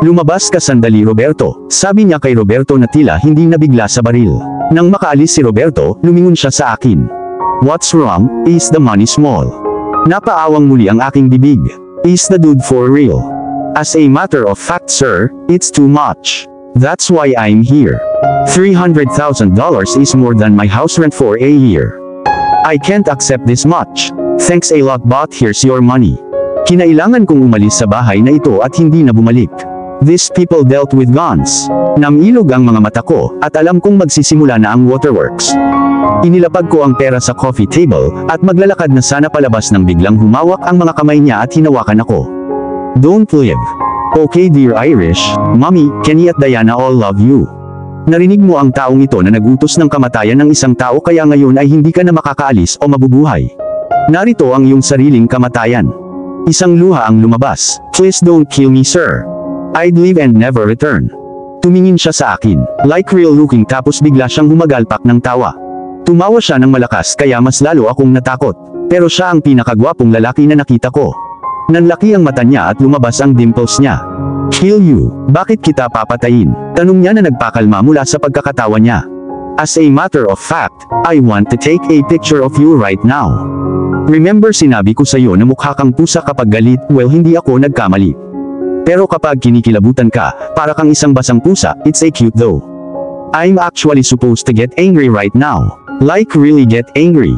Lumabas ka sandali, Roberto. Sabi niya kay Roberto na tila hindi nabigla sa baril. Nang makaalis si Roberto, lumingon siya sa akin. What's wrong? Is the money small? Napaawang muli ang aking bibig. Is the dude for real? As a matter of fact, sir, it's too much. That's why I'm here. $300,000 is more than my house rent for a year. I can't accept this much. Thanks a lot but here's your money. Kinailangan kong umalis sa bahay na ito at hindi na bumalik. These people dealt with guns. Namilog ang mga mata ko, at alam kong magsisimula na ang waterworks. Inilapag ko ang pera sa coffee table, at maglalakad na sana palabas nang biglang humawak ang mga kamay niya at hinawakan ako. Don't leave. Okay dear Irish, Mommy, Kenny at Diana all love you. Narinig mo ang taong ito na nagutos ng kamatayan ng isang tao kaya ngayon ay hindi ka na makakaalis o mabubuhay. Narito ang iyong sariling kamatayan. Isang luha ang lumabas. Please don't kill me, sir. I'd leave and never return. Tumingin siya sa akin, like real looking, tapos bigla siyang humagalpak ng tawa. Tumawa siya ng malakas kaya mas lalo akong natakot. Pero siya ang pinakagwapong lalaki na nakita ko. Nanlaki ang mata niya at lumabas ang dimples niya. Kill you, bakit kita papatayin? Tanong niya na nagpakalma mula sa pagkakatawa niya. As a matter of fact, I want to take a picture of you right now. Remember sinabi ko sa iyo na mukha kang pusa kapag galit? Well, hindi ako nagkamali. Pero kapag kinikilabutan ka, para kang isang basang pusa, it's a cute though. I'm actually supposed to get angry right now. Like really get angry.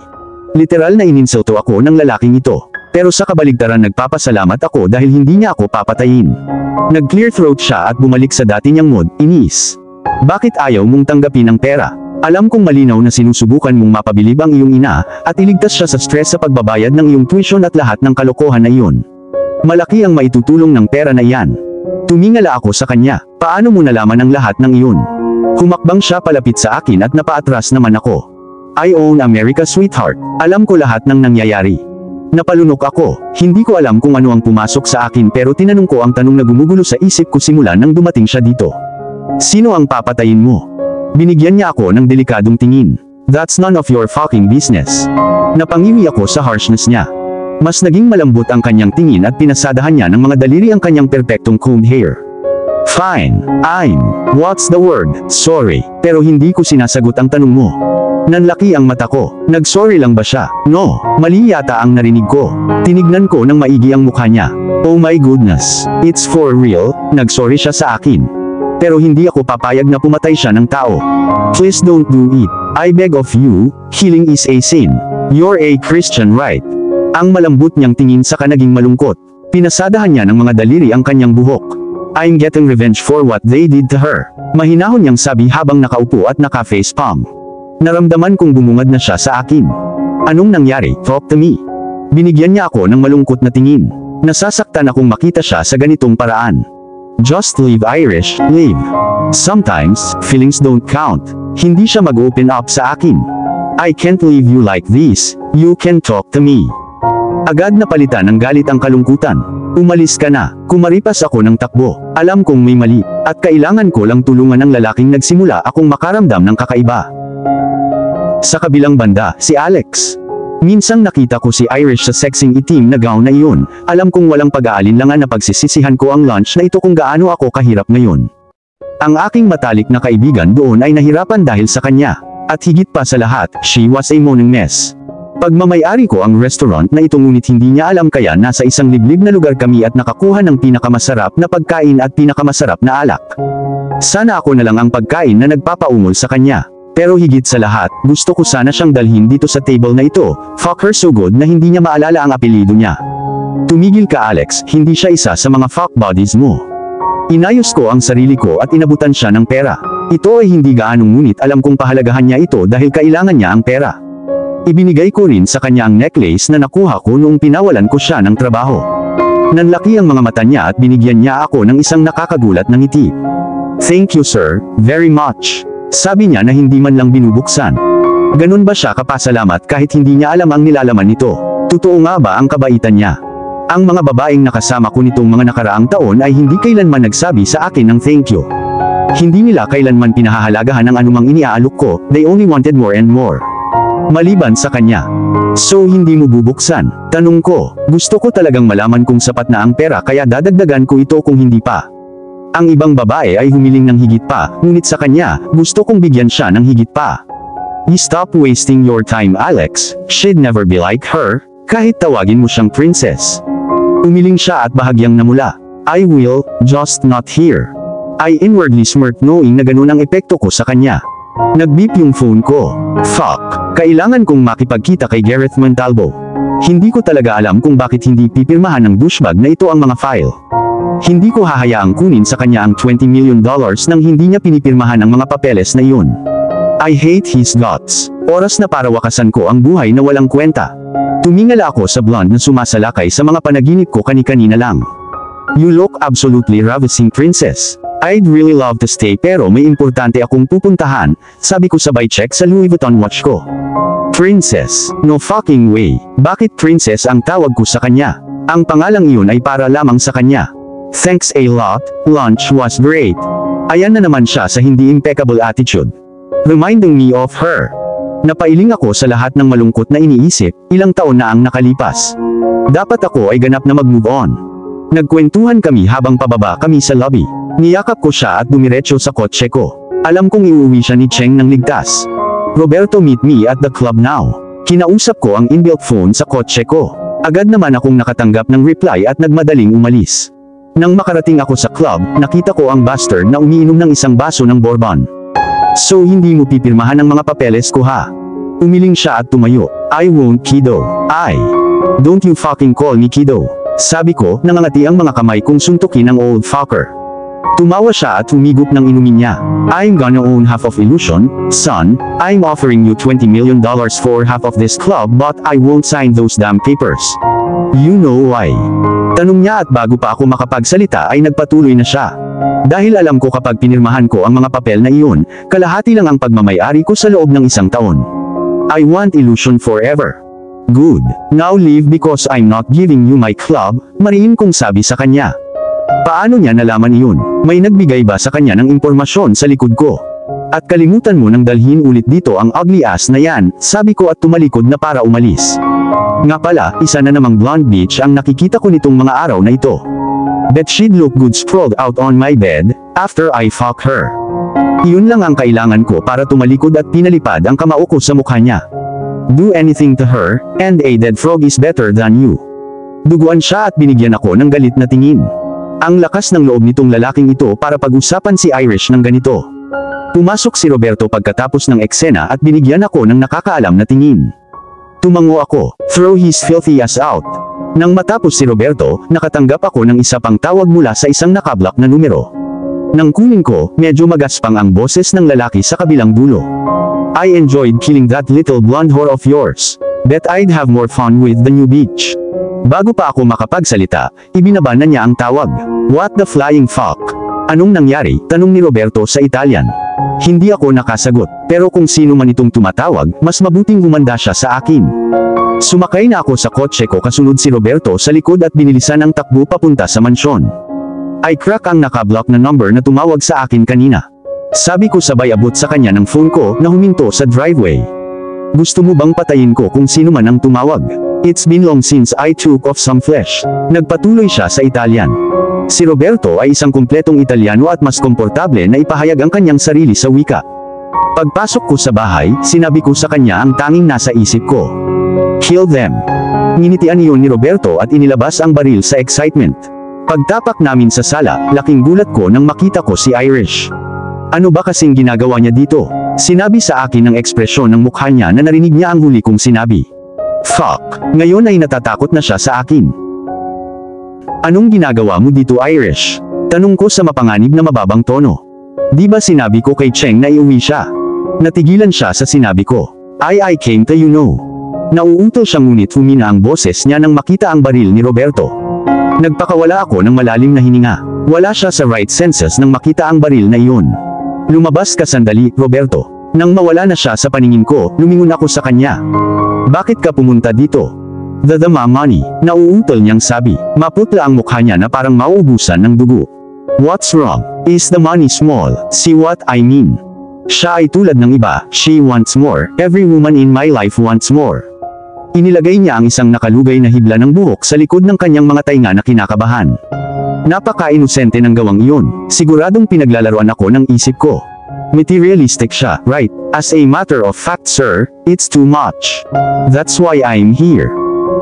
Literal na ininsulto ako ng lalaking ito. Pero sa kabaligtaran nagpapasalamat ako dahil hindi niya ako papatayin. Nag-clear throat siya at bumalik sa dati niyang mood, inis. Bakit ayaw mong tanggapin ang pera? Alam kong malinaw na sinusubukan mong mapabilib ang iyong ina, at iligtas siya sa stress sa pagbabayad ng iyong tuition at lahat ng kalokohan na iyon. Malaki ang maitutulong ng pera na iyan. Tumingala ako sa kanya, paano mo nalaman ang lahat ng iyon? Humakbang siya palapit sa akin at napaatras naman ako. I own America sweetheart, alam ko lahat ng nangyayari. Napalunok ako, hindi ko alam kung ano ang pumasok sa akin pero tinanong ko ang tanong na gumugulo sa isip ko simula nang dumating siya dito. Sino ang papatayin mo? Binigyan niya ako ng delikadong tingin. That's none of your fucking business. Napangiwi ako sa harshness niya. Mas naging malambot ang kanyang tingin at pinasadahan niya ng mga daliri ang kanyang perpektong combed hair. Fine, what's the word? Sorry, pero hindi ko sinasagot ang tanong mo. Nanlaki ang mata ko. Nag-sorry lang ba siya? No, mali yata ang narinig ko. Tinignan ko ng maigi ang mukha niya. Oh my goodness, it's for real, nag-sorry siya sa akin. Pero hindi ako papayag na pumatay siya ng tao. Please don't do it. I beg of you, killing is a sin. You're a Christian, right? Ang malambot niyang tingin saka naging malungkot. Pinasadahan niya ng mga daliri ang kanyang buhok. I'm getting revenge for what they did to her. Mahinahon niyang sabi habang nakaupo at naka-face palm. Naramdaman kong bumungad na siya sa akin. Anong nangyari? Talk to me. Binigyan niya ako ng malungkot na tingin. Nasasaktan akong makita siya sa ganitong paraan. Just leave Irish, leave. Sometimes, feelings don't count. Hindi siya mag-open up sa akin. I can't leave you like this, you can talk to me. Agad na palitan ng galit ang kalungkutan. Umalis ka na. Kumaripas ako ng takbo. Alam kong may mali, at kailangan ko lang tulungan ng lalaking nagsimula akong makaramdam ng kakaiba. Sa kabilang banda, si Alex. Minsang nakita ko si Irish sa sexing itim na gown na iyon. Alam kong walang pag-aalinlangan na pagsisisihan ko ang lunch na ito kung gaano ako kahirap ngayon. Ang aking matalik na kaibigan doon ay nahirapan dahil sa kanya. At higit pa sa lahat, she was a moaning mess. Pagmamayari ko ang restaurant na ito ngunit hindi niya alam kaya nasa isang liblib na lugar kami at nakakuha ng pinakamasarap na pagkain at pinakamasarap na alak. Sana ako na lang ang pagkain na nagpapaungol sa kanya. Pero higit sa lahat, gusto ko sana siyang dalhin dito sa table na ito. Fuck her so good na hindi niya maalala ang apelyido niya. Tumigil ka Alex, hindi siya isa sa mga fuck buddies mo. Inayos ko ang sarili ko at inabutan siya ng pera. Ito ay hindi gaanong ngunit alam kong pahalagahan niya ito dahil kailangan niya ang pera. Ibinigay ko rin sa kanya ang necklace na nakuha ko noong pinawalan ko siya ng trabaho. Nanlaki ang mga mata niya at binigyan niya ako ng isang nakakagulat na ngiti. Thank you sir, very much. Sabi niya na hindi man lang binubuksan. Ganun ba siya kapasalamat kahit hindi niya alam ang nilalaman nito? Totoo nga ba ang kabaitan niya? Ang mga babaeng nakasama ko nitong mga nakaraang taon ay hindi kailanman nagsabi sa akin ng thank you. Hindi nila kailanman pinahahalagahan ang anumang iniaalok ko, they only wanted more and more. Maliban sa kanya. So hindi mo bubuksan? Tanong ko, gusto ko talagang malaman kung sapat na ang pera kaya dadagdagan ko ito kung hindi pa. Ang ibang babae ay humiling ng higit pa, ngunit sa kanya, gusto kong bigyan siya ng higit pa. Stop wasting your time Alex, she'd never be like her, kahit tawagin mo siyang princess. Umiling siya at bahagyang namula. I will, just not here. I inwardly smirked knowing na ganun ang epekto ko sa kanya. Nag-beep yung phone ko. Fuck, kailangan kong makipagkita kay Gareth Montalvo. Hindi ko talaga alam kung bakit hindi pipirmahan ng douchebag na ito ang mga file. Hindi ko hahayaang kunin sa kanya ang $20 million nang hindi niya pinipirmahan ang mga papeles na iyon. I hate his guts. Oras na para wakasan ko ang buhay na walang kwenta. Tumingala ako sa blonde na sumasalakay sa mga panaginip ko kani-kanina lang. You look absolutely ravishing princess. I'd really love to stay pero may importante akong pupuntahan, sabi ko sabay check sa Louis Vuitton watch ko. Princess, no fucking way. Bakit princess ang tawag ko sa kanya? Ang pangalang iyon ay para lamang sa kanya. Thanks a lot, lunch was great. Ayan na naman siya sa hindi impeccable attitude. Reminding me of her. Napailing ako sa lahat ng malungkot na iniisip, ilang taon na ang nakalipas. Dapat ako ay ganap na mag-move on. Nagkwentuhan kami habang pababa kami sa lobby. Niyakap ko siya at dumiretso sa kotse ko. Alam kong iuwi siya ni Cheng ng ligtas. Roberto, meet me at the club now. Kinausap ko ang inbuilt phone sa kotse ko. Agad naman akong nakatanggap ng reply at nagmadaling umalis. Nang makarating ako sa club, nakita ko ang bastard na umiinom ng isang baso ng bourbon. So hindi mo pipirmahan ang mga papeles ko ha? Umiling siya at tumayo. I won't, kiddo. Don't you fucking call me kiddo. Sabi ko, nangangati ang mga kamay kong suntukin ang old fucker. Tumawa siya at humigop ng inumin niya. I'm gonna own half of Illusion, son. I'm offering you $20 million for half of this club but I won't sign those damn papers. You know why? Tanong niya at bago pa ako makapagsalita ay nagpatuloy na siya. Dahil alam ko kapag pinirmahan ko ang mga papel na iyon, kalahati lang ang pagmamayari ko sa loob ng isang taon. I want Illusion forever. Good. Now leave because I'm not giving you my club, mariin kong sabi sa kanya. Paano niya nalaman iyon? May nagbigay ba sa kanya ng impormasyon sa likod ko? At kalimutan mo nang dalhin ulit dito ang ugly ass na yan, sabi ko at tumalikod na para umalis. Nga pala, isa na namang blonde bitch ang nakikita ko nitong mga araw na ito. Bet she'd look good sprawled out on my bed, after I fuck her. Iyon lang ang kailangan ko para tumalikod at pinalipad ang kamao ko sa mukha niya. Do anything to her, and a dead frog is better than you. Duguan siya at binigyan ako ng galit na tingin. Ang lakas ng loob nitong lalaking ito para pag-usapan si Irish ng ganito. Pumasok si Roberto pagkatapos ng eksena at binigyan ako ng nakakaalam na tingin. Tumango ako, throw his filthy ass out. Nang matapos si Roberto, nakatanggap ako ng isa pang tawag mula sa isang nakablock na numero. Nang kunin ko, medyo magaspang ang boses ng lalaki sa kabilang dulo. I enjoyed killing that little blonde whore of yours. Bet I'd have more fun with the new bitch. Bago pa ako makapagsalita, ibinaba na niya ang tawag. What the flying fuck? Anong nangyari? Tanong ni Roberto sa Italian. Hindi ako nakasagot, pero kung sino man itong tumatawag, mas mabuting humanda siya sa akin. Sumakay na ako sa kotse ko kasunod si Roberto sa likod at binilisan ang takbo papunta sa mansyon. I crack ang nakablock na number na tumawag sa akin kanina. Sabi ko sabay abot sa kanya ng phone ko na huminto sa driveway. Gusto mo bang patayin ko kung sino man ang tumawag? It's been long since I took off some flesh. Nagpatuloy siya sa Italian. Si Roberto ay isang kumpletong Italiano at mas komportable na ipahayag ang kanyang sarili sa wika. Pagpasok ko sa bahay, sinabi ko sa kanya ang tanging nasa isip ko. Kill them. Nginitian iyon ni Roberto at inilabas ang baril sa excitement. Pagtapak namin sa sala, laking gulat ko nang makita ko si Irish. Ano ba kasing ginagawa niya dito? Sinabi sa akin ng ekspresyon ng mukha niya na narinig niya ang huli kong sinabi. Fuck. Ngayon ay natatakot na siya sa akin. Anong ginagawa mo dito, Irish? Tanong ko sa mapanganib na mababang tono. Di ba sinabi ko kay Cheng na iuwi siya? Natigilan siya sa sinabi ko. I came to you know. Nauutol siya ngunit humina ang boses niya nang makita ang baril ni Roberto. Nagpakawala ako ng malalim na hininga. Wala siya sa right senses nang makita ang baril na iyon. Lumabas ka sandali, Roberto. Nang mawala na siya sa paningin ko, lumingon ako sa kanya. Bakit ka pumunta dito? The money. Nauutol niyang sabi. Maputla ang mukha niya na parang mauubusan ng dugo. What's wrong? Is the money small? See what I mean? Siya ay tulad ng iba, she wants more. Every woman in my life wants more. Inilagay niya ang isang nakalugay na hibla ng buhok sa likod ng kanyang mga tainga na kinakabahan. Napaka-inosente ng gawang iyon. Siguradong pinaglalaroan ako ng isip ko. Materialistic siya, right? As a matter of fact, sir, it's too much. That's why I'm here.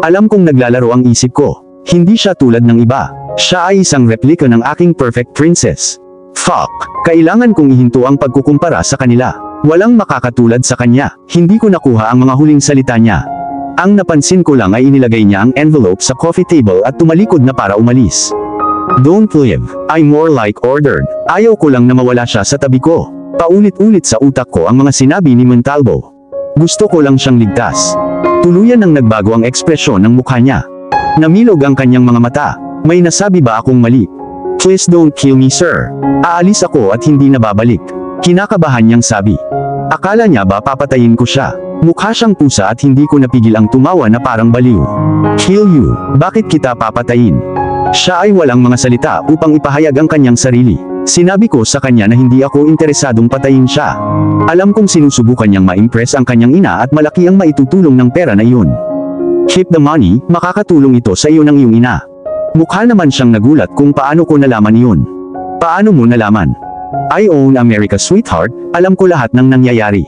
Alam kong naglalaro ang isip ko. Hindi siya tulad ng iba. Siya ay isang replika ng aking perfect princess. Fuck. Kailangan kong ihinto ang pagkukumpara sa kanila. Walang makakatulad sa kanya. Hindi ko nakuha ang mga huling salita niya. Ang napansin ko lang ay inilagay niya ang envelope sa coffee table at tumalikod na para umalis. Don't leave. I'm more like ordered. Ayaw ko lang na mawala siya sa tabi ko. Paulit-ulit sa utak ko ang mga sinabi ni Montalvo. Gusto ko lang siyang ligtas. Tuluyan nang nagbago ang ekspresyon ng mukha niya. Namilog ang kanyang mga mata. May nasabi ba akong mali? Please don't kill me, sir. Aalis ako at hindi na babalik. Kinakabahan niyang sabi. Akala niya ba papatayin ko siya? Mukha siyang pusa at hindi ko napigil ang tumawa na parang baliw. Kill you? Bakit kita papatayin? Siya ay walang mga salita upang ipahayag ang kanyang sarili. Sinabi ko sa kanya na hindi ako interesadong patayin siya. Alam kong sinusubukan niyang ma-impress ang kanyang ina at malaki ang maitutulong ng pera na iyon. Keep the money, makakatulong ito sa iyo ng iyong ina. Mukha naman siyang nagulat kung paano ko nalaman iyon. Paano mo nalaman? I own America, sweetheart, alam ko lahat ng nangyayari.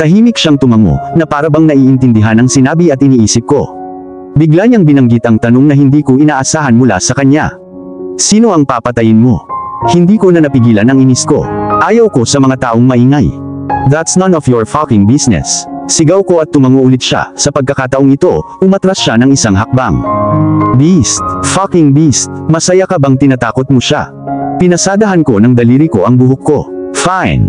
Tahimik siyang tumango, na parabang naiintindihan ang sinabi at iniisip ko. Bigla niyang binanggit ang tanong na hindi ko inaasahan mula sa kanya. Sino ang papatayin mo? Hindi ko na napigilan ang inis ko. Ayaw ko sa mga taong maingay. That's none of your fucking business. Sigaw ko at tumango ulit siya. Sa pagkakataong ito, umatras siya ng isang hakbang. Beast, fucking beast, masaya ka bang tinatakot mo siya? Pinasadahan ko ng daliri ko ang buhok ko. Fine,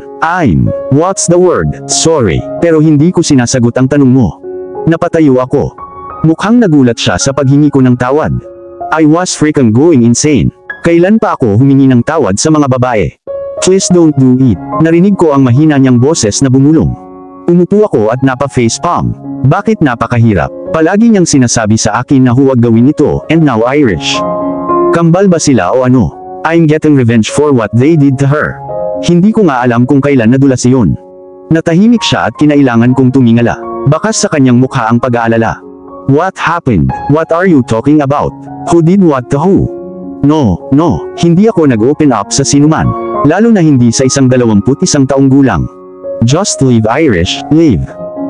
what's the word? Sorry, pero hindi ko sinasagot ang tanong mo. Napatayo ako. Mukhang nagulat siya sa paghingi ko ng tawad. I was freaking going insane. Kailan pa ako humingi ng tawad sa mga babae? Please don't do it. Narinig ko ang mahina niyang boses na bumulong. Umupo ako at napa-facepalm. Bakit napakahirap? Palagi niyang sinasabi sa akin na huwag gawin ito, and now Irish. Kambal ba sila o ano? I'm getting revenge for what they did to her. Hindi ko nga alam kung kailan nadulas iyon. Natahimik siya at kinailangan kong tumingala. Bakas sa kanyang mukha ang pag-aalala. What happened? What are you talking about? Who did what to who? No, hindi ako nag-open up sa sinuman. Lalo na hindi sa isang 21 taong gulang. Just leave, Irish, leave.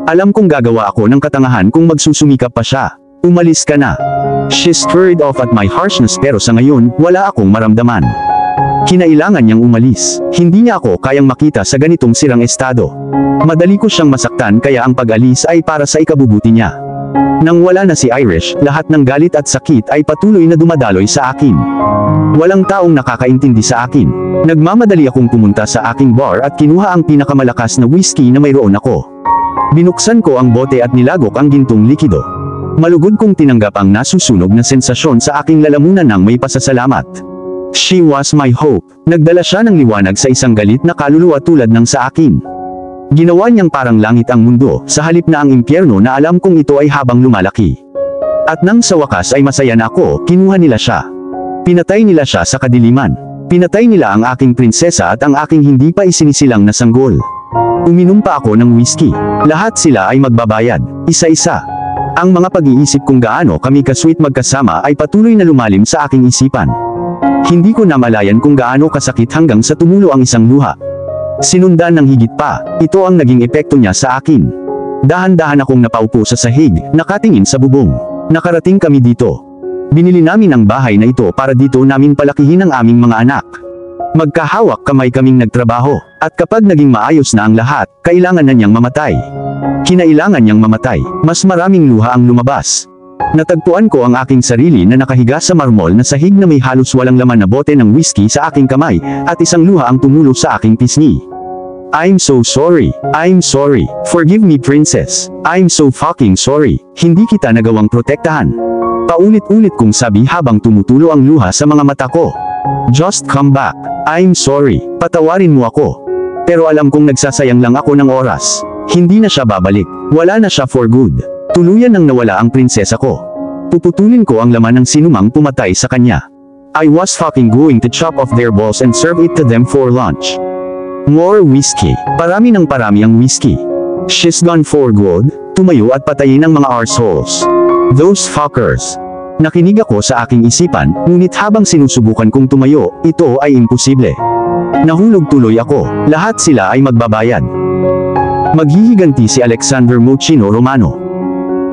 Alam kong gagawa ako ng katangahan kung magsusumikap pa siya. Umalis ka na. She scurried off at my harshness pero sa ngayon, wala akong maramdaman. Kinailangan niyang umalis. Hindi niya ako kayang makita sa ganitong sirang estado. Madali ko siyang masaktan kaya ang pag-alis ay para sa ikabubuti niya. Nang wala na si Irish, lahat ng galit at sakit ay patuloy na dumadaloy sa akin. Walang taong nakakaintindi sa akin. Nagmamadali akong pumunta sa aking bar at kinuha ang pinakamalakas na whiskey na mayroon ako. Binuksan ko ang bote at nilagok ang gintong likido. Malugod kong tinanggap ang nasusunog na sensasyon sa aking lalamunan ng may pasasalamat. She was my hope. Nagdala siya ng liwanag sa isang galit na kaluluwa tulad ng sa akin. Ginawa niyang parang langit ang mundo, sa halip na ang impyerno na alam kong ito ay habang lumalaki. At nang sa wakas ay masaya na ako, kinuha nila siya. Pinatay nila siya sa kadiliman. Pinatay nila ang aking prinsesa at ang aking hindi pa isinisilang na sanggol. Uminom pa ako ng whiskey. Lahat sila ay magbabayad, isa-isa. Ang mga pag-iisip kung gaano kami kasweet magkasama ay patuloy na lumalim sa aking isipan. Hindi ko namalayan kung gaano kasakit hanggang sa tumulo ang isang luha. Sinundan ng higit pa, ito ang naging epekto niya sa akin. Dahan-dahan akong napaupo sa sahig, nakatingin sa bubong. Nakarating kami dito. Binili namin ang bahay na ito para dito namin palakihin ang aming mga anak. Magkahawak kamay kaming nagtrabaho, at kapag naging maayos na ang lahat, kailangan na niyang mamatay. Kinailangan niyang mamatay, mas maraming luha ang lumabas. Natagpuan ko ang aking sarili na nakahiga sa marmol na sahig na may halos walang laman na bote ng whiskey sa aking kamay, at isang luha ang tumulo sa aking pisngi. I'm so sorry. I'm sorry. Forgive me, princess. I'm so fucking sorry. Hindi kita nagawang protektahan. Paulit-ulit kong sabi habang tumutulo ang luha sa mga mata ko. Just come back. I'm sorry. Patawarin mo ako. Pero alam kong nagsasayang lang ako ng oras. Hindi na siya babalik. Wala na siya for good. Tuluyan nang nawala ang prinsesa ko. Puputulin ko ang laman ng sinumang pumatay sa kanya. I was fucking going to chop off their balls and serve it to them for lunch. More whiskey. Parami ng parami ang whiskey. She's gone for good. Tumayo at patayin ang mga arseholes. Those fuckers. Nakinig ako sa aking isipan, ngunit habang sinusubukan kong tumayo, ito ay imposible. Nahulog tuloy ako. Lahat sila ay magbabayad. Maghihiganti si Alexander Mochino Romano.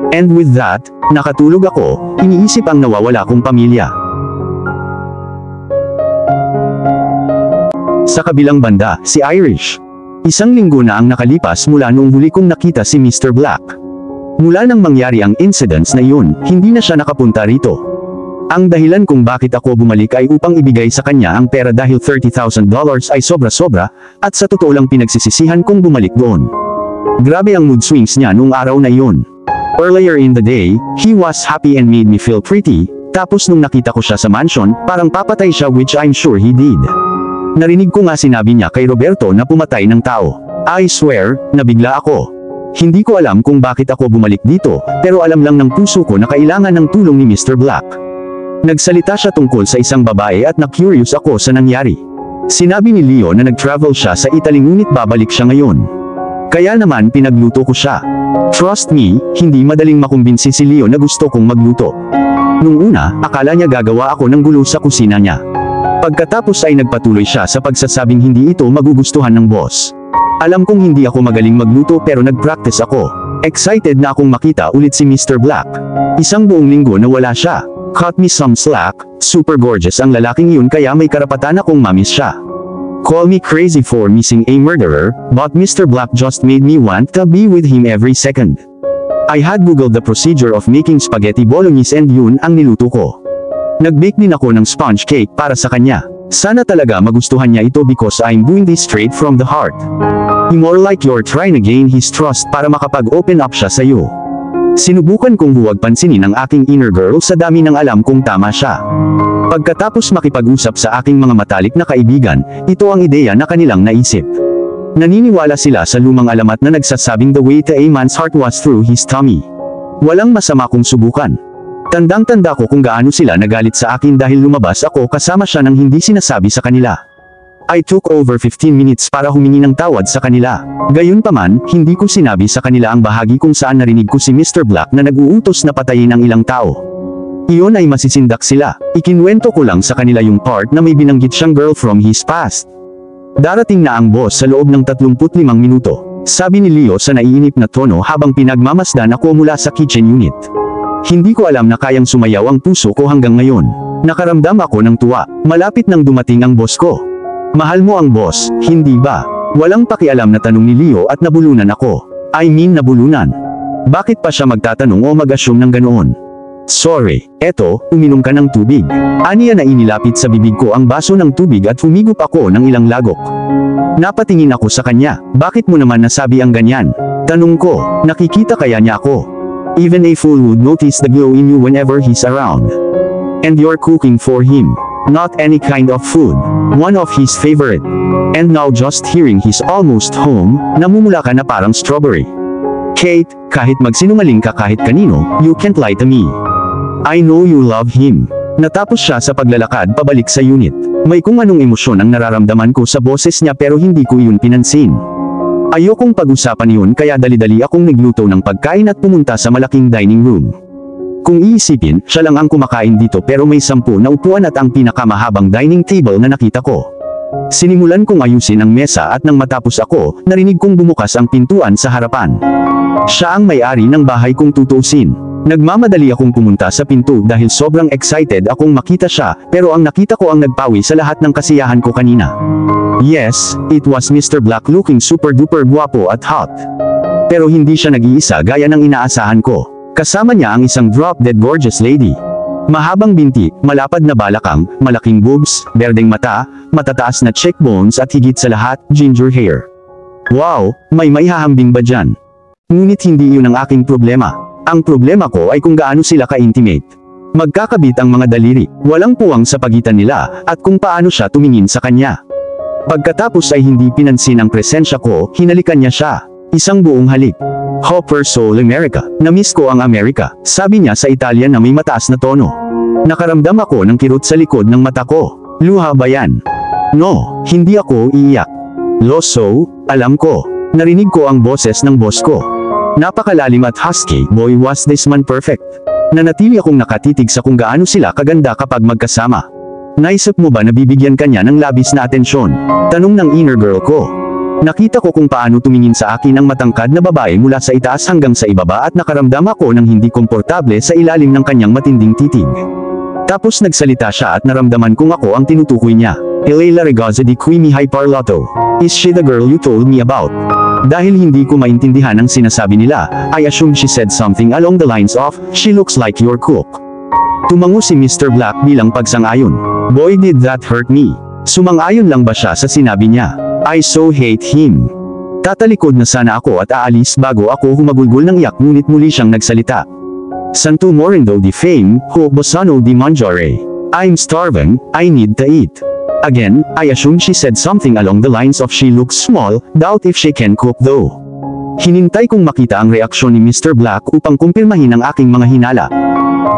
And with that, nakatulog ako, iniisip ang nawawala kong pamilya. Sa kabilang banda, si Irish. Isang linggo na ang nakalipas mula noong huli kong nakita si Mr. Black. Mula nang mangyari ang incidents na iyon, hindi na siya nakapunta rito. Ang dahilan kung bakit ako bumalik ay upang ibigay sa kanya ang pera dahil $30,000 ay sobra-sobra, at sa totoo lang pinagsisisihan kong bumalik doon. Grabe ang mood swings niya noong araw na iyon. Earlier in the day, he was happy and made me feel pretty, tapos nung nakita ko siya sa mansion, parang papatay siya, which I'm sure he did. Narinig ko nga sinabi niya kay Roberto na pumatay ng tao. I swear, nabigla ako. Hindi ko alam kung bakit ako bumalik dito, pero alam lang ng puso ko na kailangan ng tulong ni Mr. Black. Nagsalita siya tungkol sa isang babae at na-curious ako sa nangyari. Sinabi ni Leo na nag-travel siya sa Italy ngunit babalik siya ngayon. Kaya naman pinagluto ko siya. Trust me, hindi madaling makumbinsi si Leo na gusto kong magluto. Nung una, akala niya gagawa ako ng gulo sa kusina niya. Pagkatapos ay nagpatuloy siya sa pagsasabing hindi ito magugustuhan ng boss. Alam kong hindi ako magaling magluto pero nag-practice ako. Excited na akong makita ulit si Mr. Black. Isang buong linggo na wala siya. Cut me some slack, super gorgeous ang lalaking yun kaya may karapatan akong mamiss siya. Call me crazy for missing a murderer, but Mr. Black just made me want to be with him every second. I had googled the procedure of making spaghetti bolognese and yun ang niluto ko. Nag-bake din ako ng sponge cake para sa kanya. Sana talaga magustuhan niya ito because I'm doing this straight from the heart. More like you're trying to gain his trust para makapag-open up siya sa'yo. Sinubukan kong huwag pansinin ang aking inner girl sa dami ng alam kong tama siya. Pagkatapos makipag-usap sa aking mga matalik na kaibigan, ito ang ideya na kanilang naisip. Naniniwala sila sa lumang alamat na nagsasabing the way to a man's heart was through his tummy. Walang masama kung subukan. Tandang-tanda ko kung gaano sila nagalit sa akin dahil lumabas ako kasama siya nang hindi sinasabi sa kanila. I took over 15 minutes para humingi ng tawad sa kanila. Gayunpaman, hindi ko sinabi sa kanila ang bahagi kung saan narinig ko si Mr. Black na nag-uutos na patayin ang ilang tao. Iyon ay masisindak sila. Ikinwento ko lang sa kanila yung part na may binanggit siyang girl from his past. Darating na ang boss sa loob ng 35 minuto. Sabi ni Leo sa naiinip na tono habang pinagmamasdan ako mula sa kitchen unit. Hindi ko alam na kayang sumayaw ang puso ko hanggang ngayon. Nakaramdam ako ng tuwa. Malapit nang dumating ang boss ko. Mahal mo ang boss, hindi ba? Walang pakialam na tanong ni Leo at nabulunan ako. I mean nabulunan. Bakit pa siya magtatanong o mag-assume ng ganoon? Sorry, eto, uminom ka ng tubig. Aniya na inilapit sa bibig ko ang baso ng tubig at humigop ako ng ilang lagok. Napatingin ako sa kanya. Bakit mo naman nasabi ang ganyan? Tanong ko, nakikita kaya niya ako? Even a fool would notice the glow in you whenever he's around. And you're cooking for him. Not any kind of food. One of his favorite. And now just hearing he's almost home, namumula ka na parang strawberry. Kate, kahit magsinungaling ka kahit kanino, you can't lie to me. I know you love him. Natapos siya sa paglalakad pabalik sa unit. May kung anong emosyon ang nararamdaman ko sa boses niya pero hindi ko iyon pinansin. Ayokong pag-usapan yun kaya dali-dali akong nagluto ng pagkain at pumunta sa malaking dining room. Kung iisipin, siya lang ang kumakain dito pero may 10 na upuan at ang pinakamahabang dining table na nakita ko. Sinimulan kong ayusin ang mesa at nang matapos ako, narinig kong bumukas ang pintuan sa harapan. Siya ang may-ari ng bahay kung tutuusin. Nagmamadali akong pumunta sa pinto dahil sobrang excited akong makita siya, pero ang nakita ko ang nagpawi sa lahat ng kasiyahan ko kanina. Yes, it was Mr. Black looking super duper guwapo at hot. Pero hindi siya nag-iisa gaya ng inaasahan ko. Kasama niya ang isang drop-dead gorgeous lady. Mahabang binti, malapad na balakang, malaking boobs, berdeng mata, matataas na cheekbones at higit sa lahat, ginger hair. Wow, may maihahambing ba dyan? Ngunit hindi iyon ang aking problema. Ang problema ko ay kung gaano sila ka-intimate. Magkakabit ang mga daliri, walang puwang sa pagitan nila, at kung paano siya tumingin sa kanya. Pagkatapos ay hindi pinansin ang presensya ko, hinalikan niya siya. Isang buong halik. Hopper Soul America. Namiss ko ang Amerika, sabi niya sa Italian na may mataas na tono. Nakaramdam ako ng kirot sa likod ng mata ko. Luha ba yan? No, hindi ako iiyak. Loso, alam ko. Narinig ko ang boses ng boss ko. Napakalalim at husky. Boy, was this man perfect. Nanatili akong nakatitig sa kung gaano sila kaganda kapag magkasama. Naisip mo ba na bibigyan kanya ng labis na atensyon? Tanong ng inner girl ko. Nakita ko kung paano tumingin sa akin ang matangkad na babae mula sa itaas hanggang sa ibaba at nakaramdam ako ng hindi komportable sa ilalim ng kanyang matinding titig. Tapos nagsalita siya at naramdaman kong ako ang tinutukoy niya. Elela Regazza di qui mi hai parlato. Is she the girl you told me about? Dahil hindi ko maintindihan ang sinasabi nila, I assume she said something along the lines of, she looks like your cook. Tumango si Mr. Black bilang pagsang-ayon. Boy, did that hurt me. Sumang-ayon lang ba siya sa sinabi niya? I so hate him. Tatalikod na sana ako at aalis bago ako humagulgol ng iyak ngunit muli siyang nagsalita. Santo morindo di fame, ho bossano di mangiare. I'm starving, I need to eat. Again, I assume she said something along the lines of she looks small, doubt if she can cook though. Hinintay kong makita ang reaksyon ni Mr. Black upang kumpirmahin ang aking mga hinala.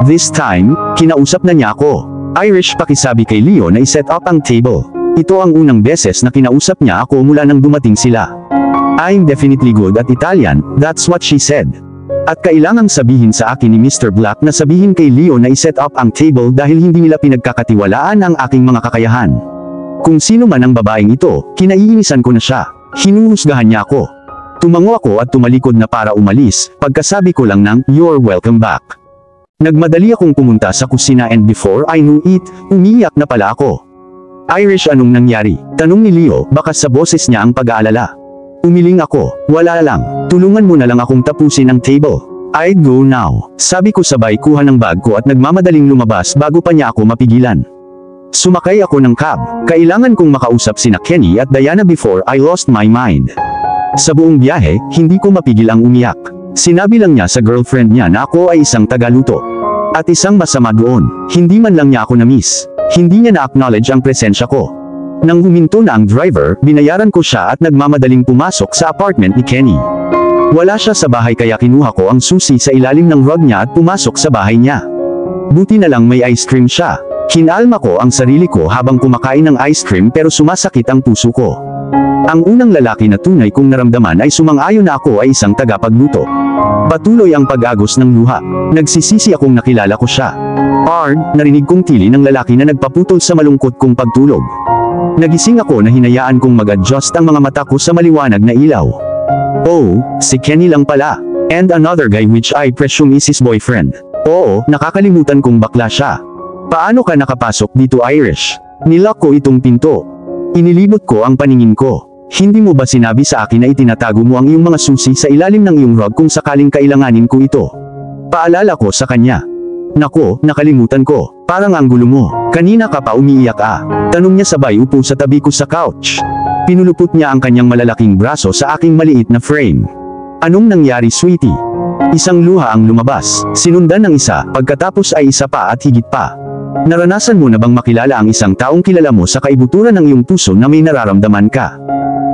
This time, kinausap na niya ako. Irish pakisabi kay Leo na iset up ang table. Ito ang unang beses na kinausap niya ako mula nang dumating sila. I'm definitely good at Italian, that's what she said. At kailangang sabihin sa akin ni Mr. Black na sabihin kay Leo na i-set up ang table dahil hindi nila pinagkakatiwalaan ang aking mga kakayahan. Kung sino man ang babaeng ito, kinaiinisan ko na siya. Hinuhusgahan niya ako. Tumango ako at tumalikod na para umalis, pagkasabi ko lang ng, "You're welcome back." Nagmadali akong pumunta sa kusina and before I knew it, umiiyak na pala ako. Irish, anong nangyari? Tanong ni Leo, baka sa boses niya ang pag-aalala. Umiling ako, wala lang, tulungan mo na lang akong tapusin ang table. I'd go now. Sabi ko sabay kuha ng bag ko at nagmamadaling lumabas bago pa niya ako mapigilan. Sumakay ako ng cab, kailangan kong makausap sina Kenny at Diana before I lost my mind. Sa buong biyahe, hindi ko mapigil ang umiyak. Sinabi lang niya sa girlfriend niya na ako ay isang tagaluto. At isang masama doon, hindi man lang niya ako na-miss. Hindi niya na-acknowledge ang presensya ko. Nang huminto na ang driver, binayaran ko siya at nagmamadaling pumasok sa apartment ni Kenny. Wala siya sa bahay kaya kinuha ko ang susi sa ilalim ng rug niya at pumasok sa bahay niya. Buti na lang may ice cream siya. Kinalma ko ang sarili ko habang kumakain ng ice cream pero sumasakit ang puso ko. Ang unang lalaki na tunay kong naramdaman ay sumang-ayon na ako ay isang tagapagluto. Patuloy ang pag-agos ng luha. Nagsisisi akong nakilala ko siya. Ard, narinig kong tili ng lalaki na nagpaputol sa malungkot kong pagtulog. Nagising ako na hinayaan kong mag-adjust ang mga mata ko sa maliwanag na ilaw. Oh, si Kenny lang pala. And another guy which I presume is his boyfriend. Oo, nakakalimutan kong bakla siya. Paano ka nakapasok dito, Irish? Nilock ko itong pinto. Inilibot ko ang paningin ko. Hindi mo ba sinabi sa akin na itinatago mo ang iyong mga susi sa ilalim ng iyong rug kung sakaling kailanganin ko ito? Paalala ko sa kanya. Nako, nakalimutan ko. Parang ang gulo mo. Kanina ka pa umiiyak ah. Tanong niya sabay upo sa tabi ko sa couch. Pinulupot niya ang kanyang malalaking braso sa aking maliit na frame. Anong nangyari, sweetie? Isang luha ang lumabas. Sinundan ng isa, pagkatapos ay isa pa at higit pa. Naranasan mo na bang makilala ang isang taong kilala mo sa kaibuturan ng iyong puso na may nararamdaman ka?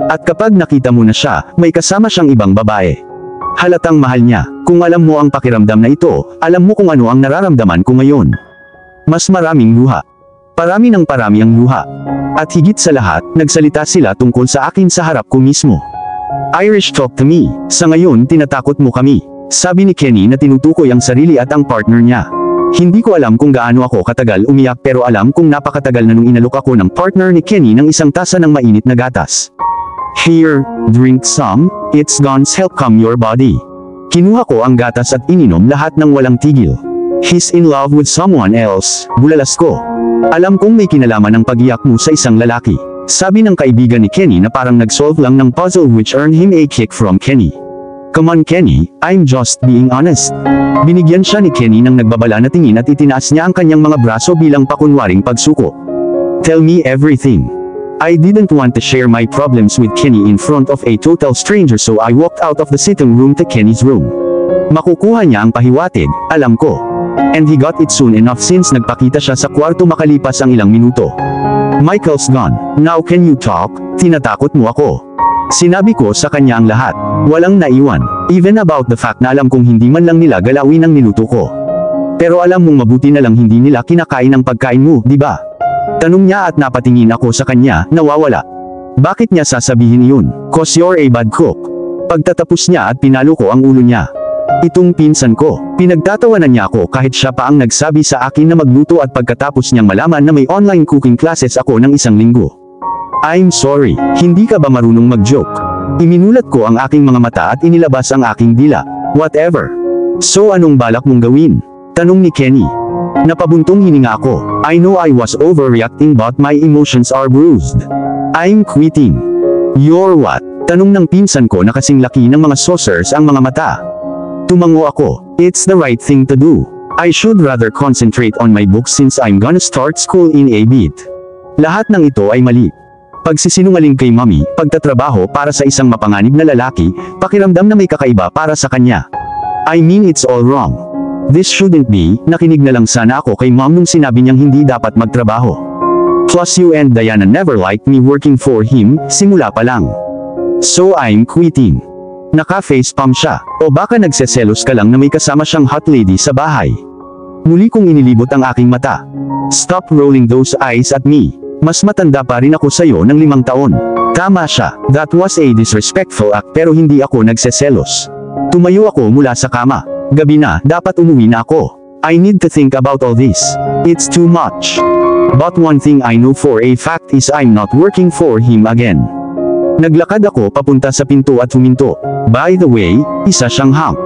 At kapag nakita mo na siya, may kasama siyang ibang babae. Halatang mahal niya. Kung alam mo ang pakiramdam na ito, alam mo kung ano ang nararamdaman ko ngayon. Mas maraming luha. Parami ng parami ang luha. At higit sa lahat, nagsalita sila tungkol sa akin sa harap ko mismo. Irish, talk to me. Sa ngayon, tinatakot mo kami. Sabi ni Kenny na tinutukoy ang sarili at ang partner niya. Hindi ko alam kung gaano ako katagal umiyak pero alam kung napakatagal na nung inalok ako ng partner ni Kenny ng isang tasa ng mainit na gatas. Here, drink some, it's gonna help calm your body. Kinuha ko ang gatas at ininom lahat ng walang tigil. He's in love with someone else, bulalas ko. Alam kong may kinalaman ang pag-iyak mo sa isang lalaki. Sabi ng kaibigan ni Kenny na parang nag-solve lang ng puzzle which earned him a kick from Kenny. Come on Kenny, I'm just being honest. Binigyan siya ni Kenny ng nagbabala na tingin at itinaas niya ang kanyang mga braso bilang pakunwaring pagsuko. Tell me everything. I didn't want to share my problems with Kenny in front of a total stranger so I walked out of the sitting room to Kenny's room. Makukuha niya ang pahiwatig, alam ko. And he got it soon enough since nagpakita siya sa kwarto makalipas ang ilang minuto. Michael's gone. Now can you talk? Tinatakot mo ako. Sinabi ko sa kanya ang lahat. Walang naiwan. Even about the fact na alam kong hindi man lang nila galawin ang niluto ko. Pero alam mong mabuti na lang hindi nila kinakain ang pagkain mo, di ba? Tanong niya at napatingin ako sa kanya, nawawala. Bakit niya sasabihin yun? Cause you're a bad cook. Pagtatapos niya at pinalo ko ang ulo niya. Itong pinsan ko. Pinagtatawanan niya ako kahit siya pa ang nagsabi sa akin na magluto at pagkatapos niyang malaman na may online cooking classes ako ng isang linggo. I'm sorry, hindi ka ba marunong mag-joke? Iminulat ko ang aking mga mata at inilabas ang aking dila. Whatever. So anong balak mong gawin? Tanong ni Kenny. Napabuntong hininga ako. I know I was overreacting but my emotions are bruised. I'm quitting. You're what? Tanong ng pinsan ko na kasing laki ng mga saucers ang mga mata. Tumango ako. It's the right thing to do. I should rather concentrate on my books since I'm gonna start school in a bit. Lahat ng ito ay mali. Pagsisinungaling kay mommy, pagtatrabaho para sa isang mapanganib na lalaki, pakiramdam na may kakaiba para sa kanya. I mean it's all wrong. This shouldn't be, nakinig na lang sana ako kay mom nung sinabi niyang hindi dapat magtrabaho. Plus you and Diana never liked me working for him, simula pa lang. So I'm quitting. Naka-facepalm siya, o baka nagseselos ka lang na may kasama siyang hot lady sa bahay. Muli kong inilibot ang aking mata. Stop rolling those eyes at me. Mas matanda pa rin ako sa'yo ng 5 taon. Tama siya, that was a disrespectful act pero hindi ako nagseselos. Tumayo ako mula sa kama. Gabi na, dapat umuwi na ako. I need to think about all this. It's too much. But one thing I know for a fact is I'm not working for him again. Naglakad ako papunta sa pinto at huminto. By the way, isa siyang hunk.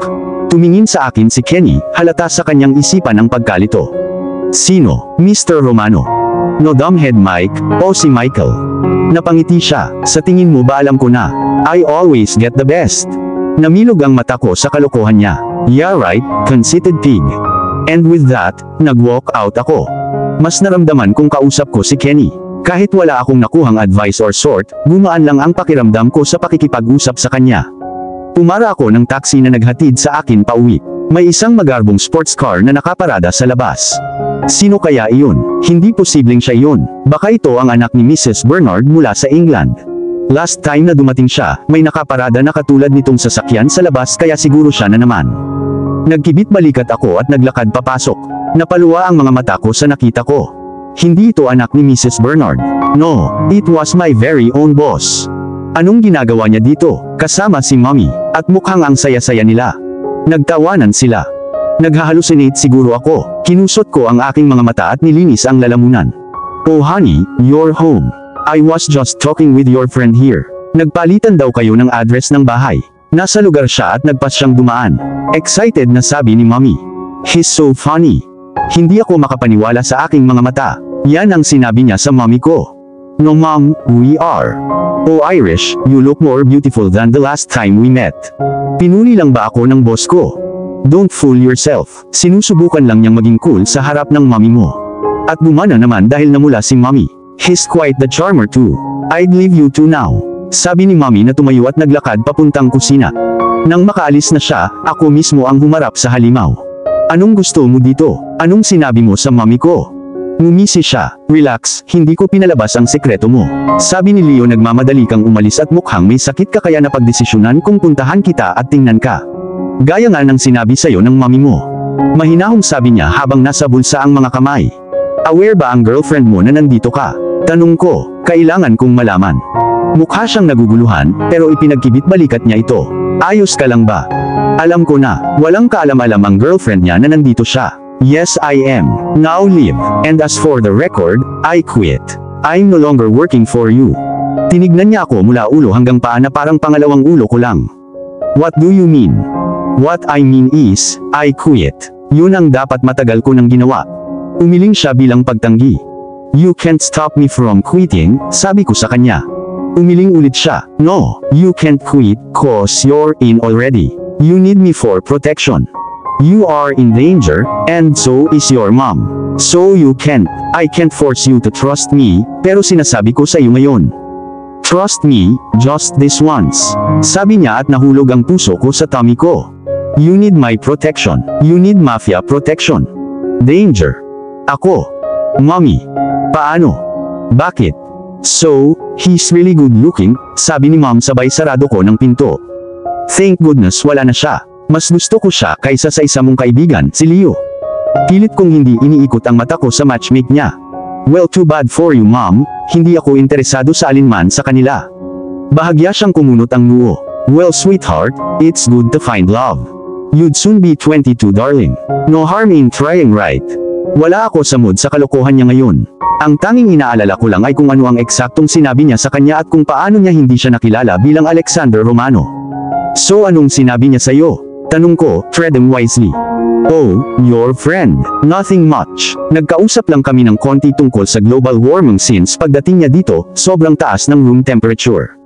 Tumingin sa akin si Kenny, halata sa kanyang isipan ang pagkalito. Sino? Mr. Romano. No dumbhead Mike, o si Michael. Napangiti siya, sa tingin mo ba alam ko na? I always get the best. Namilog ang mata ko sa kalokohan niya. Yeah right, conceited pig. And with that, nag-walk out ako. Mas naramdaman kung kausap ko si Kenny. Kahit wala akong nakuhang advice or sort, gumaan lang ang pakiramdam ko sa pakikipag-usap sa kanya. Pumara ako ng taxi na naghatid sa akin pauwi. May isang magarbong sports car na nakaparada sa labas. Sino kaya iyon? Hindi posibleng siya iyon. Baka ito ang anak ni Mrs. Bernard mula sa England. Last time na dumating siya, may nakaparada na katulad nitong sasakyan sa labas kaya siguro siya na naman. Nagkibit balikat ako at naglakad papasok. Napaluwa ang mga mata ko sa nakita ko. Hindi ito anak ni Mrs. Bernard. No, it was my very own boss. Anong ginagawa niya dito, kasama si Mommy, at mukhang ang saya-saya nila. Nagtawanan sila. Naghahalusinate siguro ako, kinusot ko ang aking mga mata at nilinis ang lalamunan. Oh honey, you're home. I was just talking with your friend here. Nagpalitan daw kayo ng address ng bahay. Nasa lugar siya at nagpas siyang dumaan. Excited na sabi ni Mommy. He's so funny. Hindi ako makapaniwala sa aking mga mata. Yan ang sinabi niya sa mommy ko. No mom, we are. Oh Irish, you look more beautiful than the last time we met. Pinuli lang ba ako ng boss ko? Don't fool yourself. Sinusubukan lang niyang maging cool sa harap ng mommy mo. At bumana naman dahil namula si mommy. He's quite the charmer too. I'd leave you two now. Sabi ni mommy na tumayo at naglakad papuntang kusina. Nang makaalis na siya, ako mismo ang humarap sa halimaw. Anong gusto mo dito? Anong sinabi mo sa mommy ko? Ngumisi siya. Relax, hindi ko pinalabas ang sekreto mo. Sabi ni Leo nagmamadali kang umalis at mukhang may sakit ka kaya napagdesisyonan kung puntahan kita at tingnan ka. Gaya nga ng sinabi sa'yo ng mami mo. Mahinahong sabi niya habang nasa bulsa ang mga kamay. Aware ba ang girlfriend mo na nandito ka? Tanong ko, kailangan kong malaman. Mukha siyang naguguluhan, pero ipinagkibit balikat niya ito. Ayos ka lang ba? Alam ko na, walang kaalam-alam ang girlfriend niya na nandito siya. Yes I am. Now leave. And as for the record, I quit. I'm no longer working for you. Tinignan niya ako mula ulo hanggang paa na parang pangalawang ulo ko lang. What do you mean? What I mean is, I quit. Yun ang dapat matagal ko nang ginawa. Umiling siya bilang pagtanggi. You can't stop me from quitting, sabi ko sa kanya. Umiling ulit siya. No, you can't quit, cause you're in already. You need me for protection. You are in danger, and so is your mom. So you can't. I can't force you to trust me, pero sinasabi ko sa iyo ngayon. Trust me, just this once. Sabi niya at nahulog ang puso ko sa tummy ko. You need my protection. You need mafia protection. Danger. Ako. Mommy. Paano? Bakit? So, he's really good looking, sabi ni mom sabay sarado ko ng pinto. Thank goodness wala na siya. Mas gusto ko siya kaysa sa isa mong kaibigan, si Leo. Pilit kong hindi iniikot ang mata ko sa matchmake niya. Well too bad for you mom, hindi ako interesado sa alinman sa kanila. Bahagya siyang kumunot ang noo. Well sweetheart, it's good to find love. You'd soon be 22 darling. No harm in trying right. Wala ako sa mood sa kalokohan niya ngayon. Ang tanging inaalala ko lang ay kung ano ang eksaktong sinabi niya sa kanya at kung paano niya hindi siya nakilala bilang Alexander Romano. So anong sinabi niya sa'yo? Tanong ko, tread them wisely. Oh, your friend. Nothing much. Nagkausap lang kami ng konti tungkol sa global warming since pagdating niya dito, sobrang taas ng room temperature.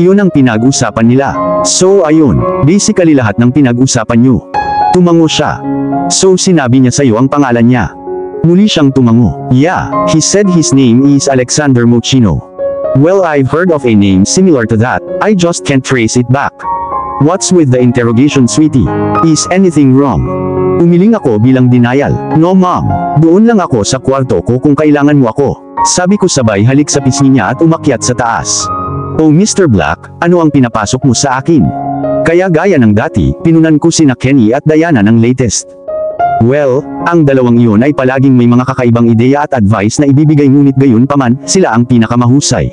Iyon ang pinag-usapan nila. So ayun, basically lahat ng pinag-usapan niyo. Tumango siya. So sinabi niya sa'yo ang pangalan niya. Muli siyang tumango. Yeah, he said his name is Alexander Mochino. Well I've heard of a name similar to that, I just can't trace it back. What's with the interrogation sweetie? Is anything wrong? Umiling ako bilang denial. No mom, doon lang ako sa kwarto ko kung kailangan mo ako. Sabi ko sabay halik sa pisngi niya at umakyat sa taas. Oh Mr. Black, ano ang pinapasok mo sa akin? Kaya gaya ng dati, pinunan ko sina Kenny at Diana ng latest. Well, ang dalawang iyon ay palaging may mga kakaibang ideya at advice na ibibigay ngunit gayon paman, sila ang pinakamahusay.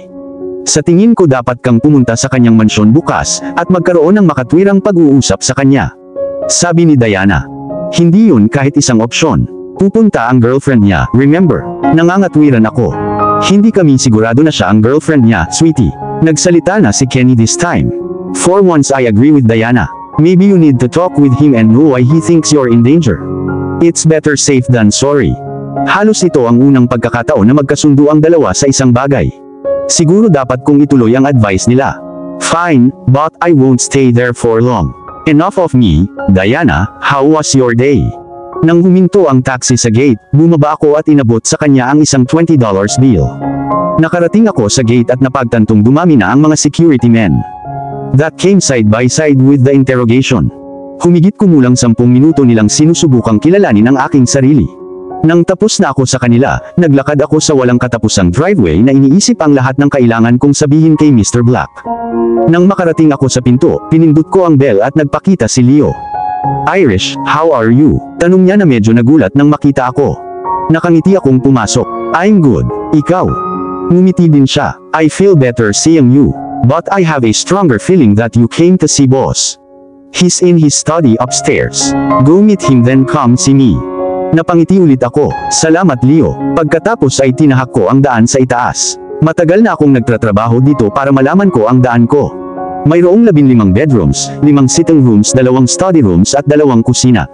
Sa tingin ko dapat kang pumunta sa kanyang mansyon bukas, at magkaroon ng makatwirang pag-uusap sa kanya. Sabi ni Diana. Hindi yun kahit isang opsyon. Pupunta ang girlfriend niya, remember? Nangangatwiran ako. Hindi kami sigurado na siya ang girlfriend niya, sweetie. Nagsalita na si Kenny this time. For once I agree with Diana. Maybe you need to talk with him and know why he thinks you're in danger. It's better safe than sorry. Halos ito ang unang pagkakataon na magkasundo ang dalawa sa isang bagay. Siguro dapat kong ituloy ang advice nila. Fine, but I won't stay there for long. Enough of me, Diana, how was your day? Nang huminto ang taxi sa gate, bumaba ako at inabot sa kanya ang isang $20 bill. Nakarating ako sa gate at napagtantong dumami na ang mga security men. That came side by side with the interrogation. Humigit kumulang 10 minuto nilang sinusubukang kilalanin ang aking sarili. Nang tapos na ako sa kanila, naglakad ako sa walang katapusang driveway na iniisip ang lahat ng kailangan kong sabihin kay Mr. Black. Nang makarating ako sa pinto, pinindot ko ang bell at nagpakita si Leo. Irish, how are you? Tanong niya na medyo nagulat nang makita ako. Nakangiti akong pumasok. I'm good. Ikaw? Ngumiti din siya. I feel better seeing you. But I have a stronger feeling that you came to see boss. He's in his study upstairs. Go meet him then come see me. Napangiti ulit ako. Salamat Leo. Pagkatapos ay tinahak ko ang daan sa itaas. Matagal na akong nagtatrabaho dito para malaman ko ang daan ko. Mayroong 15 bedrooms, 5 sitting rooms, 2 study rooms at 2 kusina.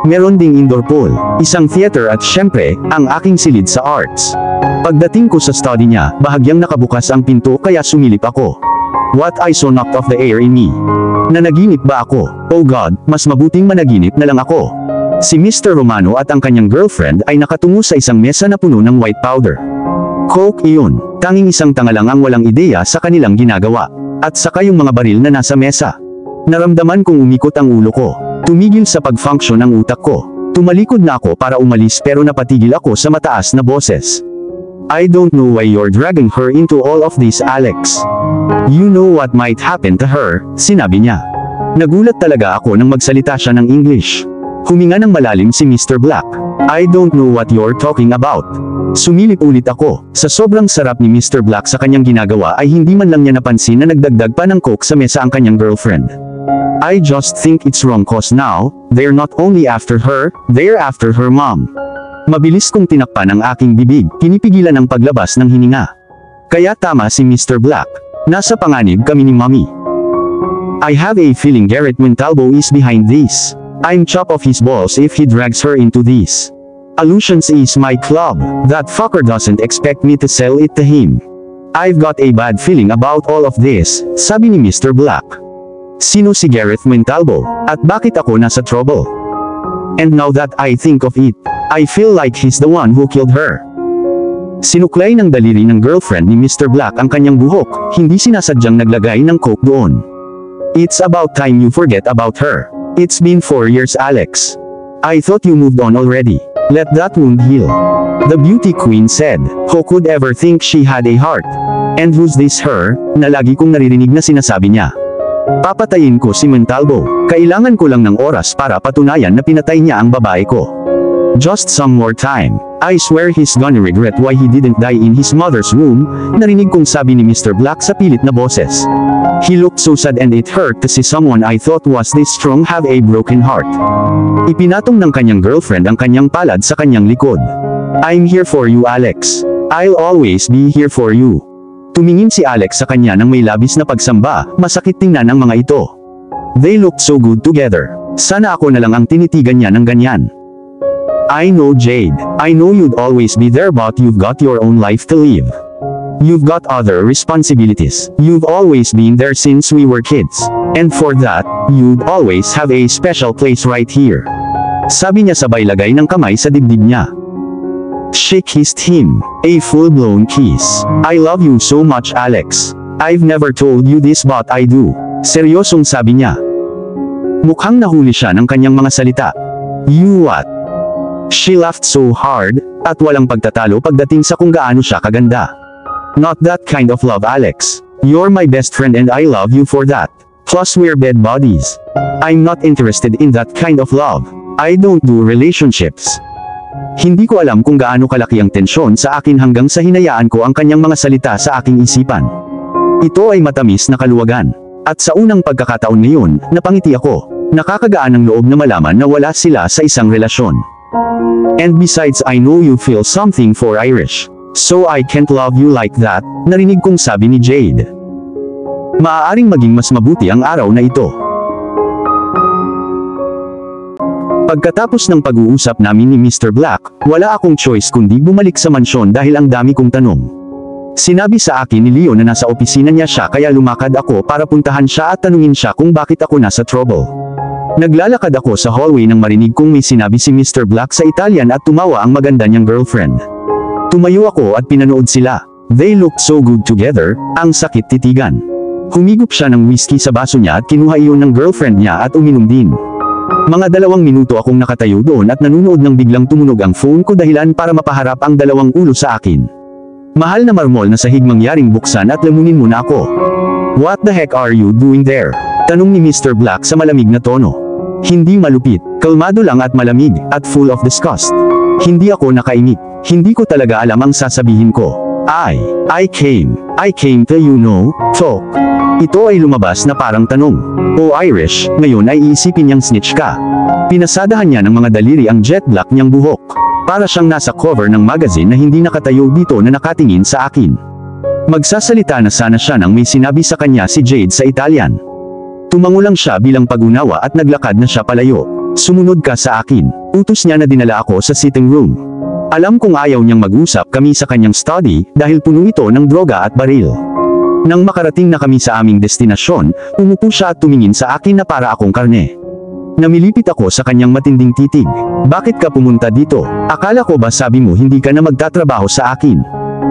Meron ding indoor pool, isang theater at syempre, ang aking silid sa arts. Pagdating ko sa study niya, bahagyang nakabukas ang pinto kaya sumilip ako. What I saw knocked off the air in me. Nanaginip ba ako? Oh God, mas mabuting managinip na lang ako. Si Mr. Romano at ang kanyang girlfriend ay nakatungo sa isang mesa na puno ng white powder. Coke iyon, tanging isang tanga lang ang walang ideya sa kanilang ginagawa. At saka yung mga baril na nasa mesa. Naramdaman kong umikot ang ulo ko. Tumigil sa pag-function ang utak ko. Tumalikod na ako para umalis pero napatigil ako sa mataas na boses. I don't know why you're dragging her into all of this, Alex. You know what might happen to her, sinabi niya. Nagulat talaga ako nang magsalita siya ng English. Huminga ng malalim si Mr. Black. I don't know what you're talking about. Sumilip ulit ako. Sa sobrang sarap ni Mr. Black sa kanyang ginagawa ay hindi man lang niya napansin na nagdagdag pa ng coke sa mesa ang kanyang girlfriend. I just think it's wrong cause now, they're not only after her, they're after her mom. Mabilis kong tinakpan ang aking bibig, pinipigilan ang paglabas ng hininga. Kaya tama si Mr. Black. Nasa panganib kami ni Mommy. I have a feeling Garrett Montalvo is behind this. I'm chop off his balls if he drags her into this. Illusions is my club. That fucker doesn't expect me to sell it to him. I've got a bad feeling about all of this, sabi ni Mr. Black. Sino si Garrett Montalvo? At bakit ako nasa trouble? And now that I think of it, I feel like he's the one who killed her. Sinuklay ng daliri ng girlfriend ni Mr. Black ang kanyang buhok, hindi sinasadyang naglagay ng coke doon. It's about time you forget about her. It's been 4 years, Alex. I thought you moved on already. Let that wound heal. The beauty queen said, who could ever think she had a heart? And who's this her, na lagi kong naririnig na sinasabi niya. Papatayin ko si Montalvo. Kailangan ko lang ng oras para patunayan na pinatay niya ang babae ko. Just some more time. I swear he's gonna regret why he didn't die in his mother's womb, narinig kong sabi ni Mr. Black sa pilit na boses. He looked so sad and it hurt to see someone I thought was this strong have a broken heart. Ipinatong ng kanyang girlfriend ang kanyang palad sa kanyang likod. I'm here for you, Alex. I'll always be here for you. Tumingin si Alex sa kanya nang may labis na pagsamba, masakit tingnan ang mga ito. They looked so good together. Sana ako na lang ang tinitigan niya ng ganyan. I know Jade. I know you'd always be there but you've got your own life to live. You've got other responsibilities. You've always been there since we were kids. And for that, you'd always have a special place right here. Sabi niya sabay lagay ng kamay sa dibdib niya. She kissed him. A full-blown kiss. I love you so much, Alex. I've never told you this but I do. Seryosong sabi niya. Mukhang nahuli siya ng kanyang mga salita. You what? She laughed so hard, at walang pagtatalo pagdating sa kung gaano siya kaganda. Not that kind of love, Alex. You're my best friend and I love you for that. Plus we're bed buddies. I'm not interested in that kind of love. I don't do relationships. Hindi ko alam kung gaano kalaki ang tensyon sa akin hanggang sa hinayaan ko ang kanyang mga salita sa aking isipan. Ito ay matamis na kaluwagan. At sa unang pagkakataon ngayon, napangiti ako. Nakakagaan ng loob na malaman na wala sila sa isang relasyon. And besides, I know you feel something for Irish. So I can't love you like that, narinig kong sabi ni Jade. Maaaring maging mas mabuti ang araw na ito. Pagkatapos ng pag-uusap namin ni Mr. Black, wala akong choice kundi bumalik sa mansyon dahil ang dami kong tanong. Sinabi sa akin ni Leo na nasa opisina niya siya kaya lumakad ako para puntahan siya at tanungin siya kung bakit ako nasa trouble. Naglalakad ako sa hallway nang marinig kong may sinabi si Mr. Black sa Italian at tumawa ang maganda niyang girlfriend. Tumayo ako at pinanood sila. They looked so good together, ang sakit titigan. Humigop siya ng whiskey sa baso niya at kinuha iyon ng girlfriend niya at uminom din. Mga 2 minuto akong nakatayo doon at nanunood nang biglang tumunog ang phone ko dahilan para mapaharap ang 2 ulo sa akin. Mahal na marmol na sahig mangyaring buksan at lamunin mo na ako. What the heck are you doing there? Tanong ni Mr. Black sa malamig na tono. Hindi malupit, kalmado lang at malamig, at full of disgust. Hindi ako nakaimik. Hindi ko talaga alam ang sasabihin ko. I came to talk. Ito ay lumabas na parang tanong. O Irish, ngayon ay iisipin niyang snitch ka. Pinasadahan niya ng mga daliri ang jet black niyang buhok. Para siyang nasa cover ng magazine na hindi nakatayo dito na nakatingin sa akin. Magsasalita na sana siya nang may sinabi sa kanya si Jade sa Italian. Tumango lang siya bilang pag-unawa at naglakad na siya palayo. Sumunod ka sa akin. Utos niya na dinala ako sa sitting room. Alam kong ayaw niyang mag-usap kami sa kanyang study dahil puno ito ng droga at baril. Nang makarating na kami sa aming destinasyon, umupo siya at tumingin sa akin na para akong karne. Namilipit ako sa kanyang matinding titig. Bakit ka pumunta dito? Akala ko ba sabi mo hindi ka na magtatrabaho sa akin?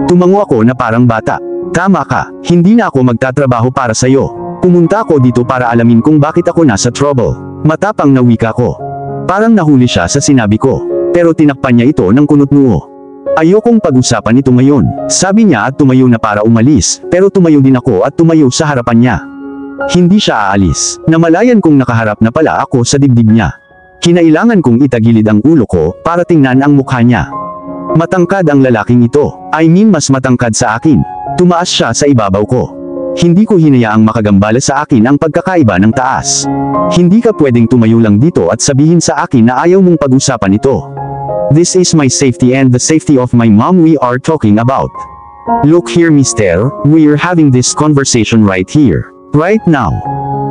Tumango ako na parang bata. Tama ka, hindi na ako magtatrabaho para sa'yo. Pumunta ako dito para alamin kung bakit ako nasa trouble. Matapang na wika ko. Parang nahuli siya sa sinabi ko. Pero tinakpan niya ito ng kunot noo. Ayokong pag-usapan ito ngayon, sabi niya at tumayo na para umalis, pero tumayo din ako at tumayo sa harapan niya. Hindi siya aalis. Namalayan kong nakaharap na pala ako sa dibdib niya. Kinailangan kong itagilid ang ulo ko para tingnan ang mukha niya. Matangkad ang lalaking ito. I mean mas matangkad sa akin. Tumaas siya sa ibabaw ko. Hindi ko hinayaang makagambala sa akin ang pagkakaiba ng taas. Hindi ka pwedeng tumayo lang dito at sabihin sa akin na ayaw mong pag-usapan ito. This is my safety and the safety of my mom we are talking about. Look here mister, we're having this conversation right here. Right now.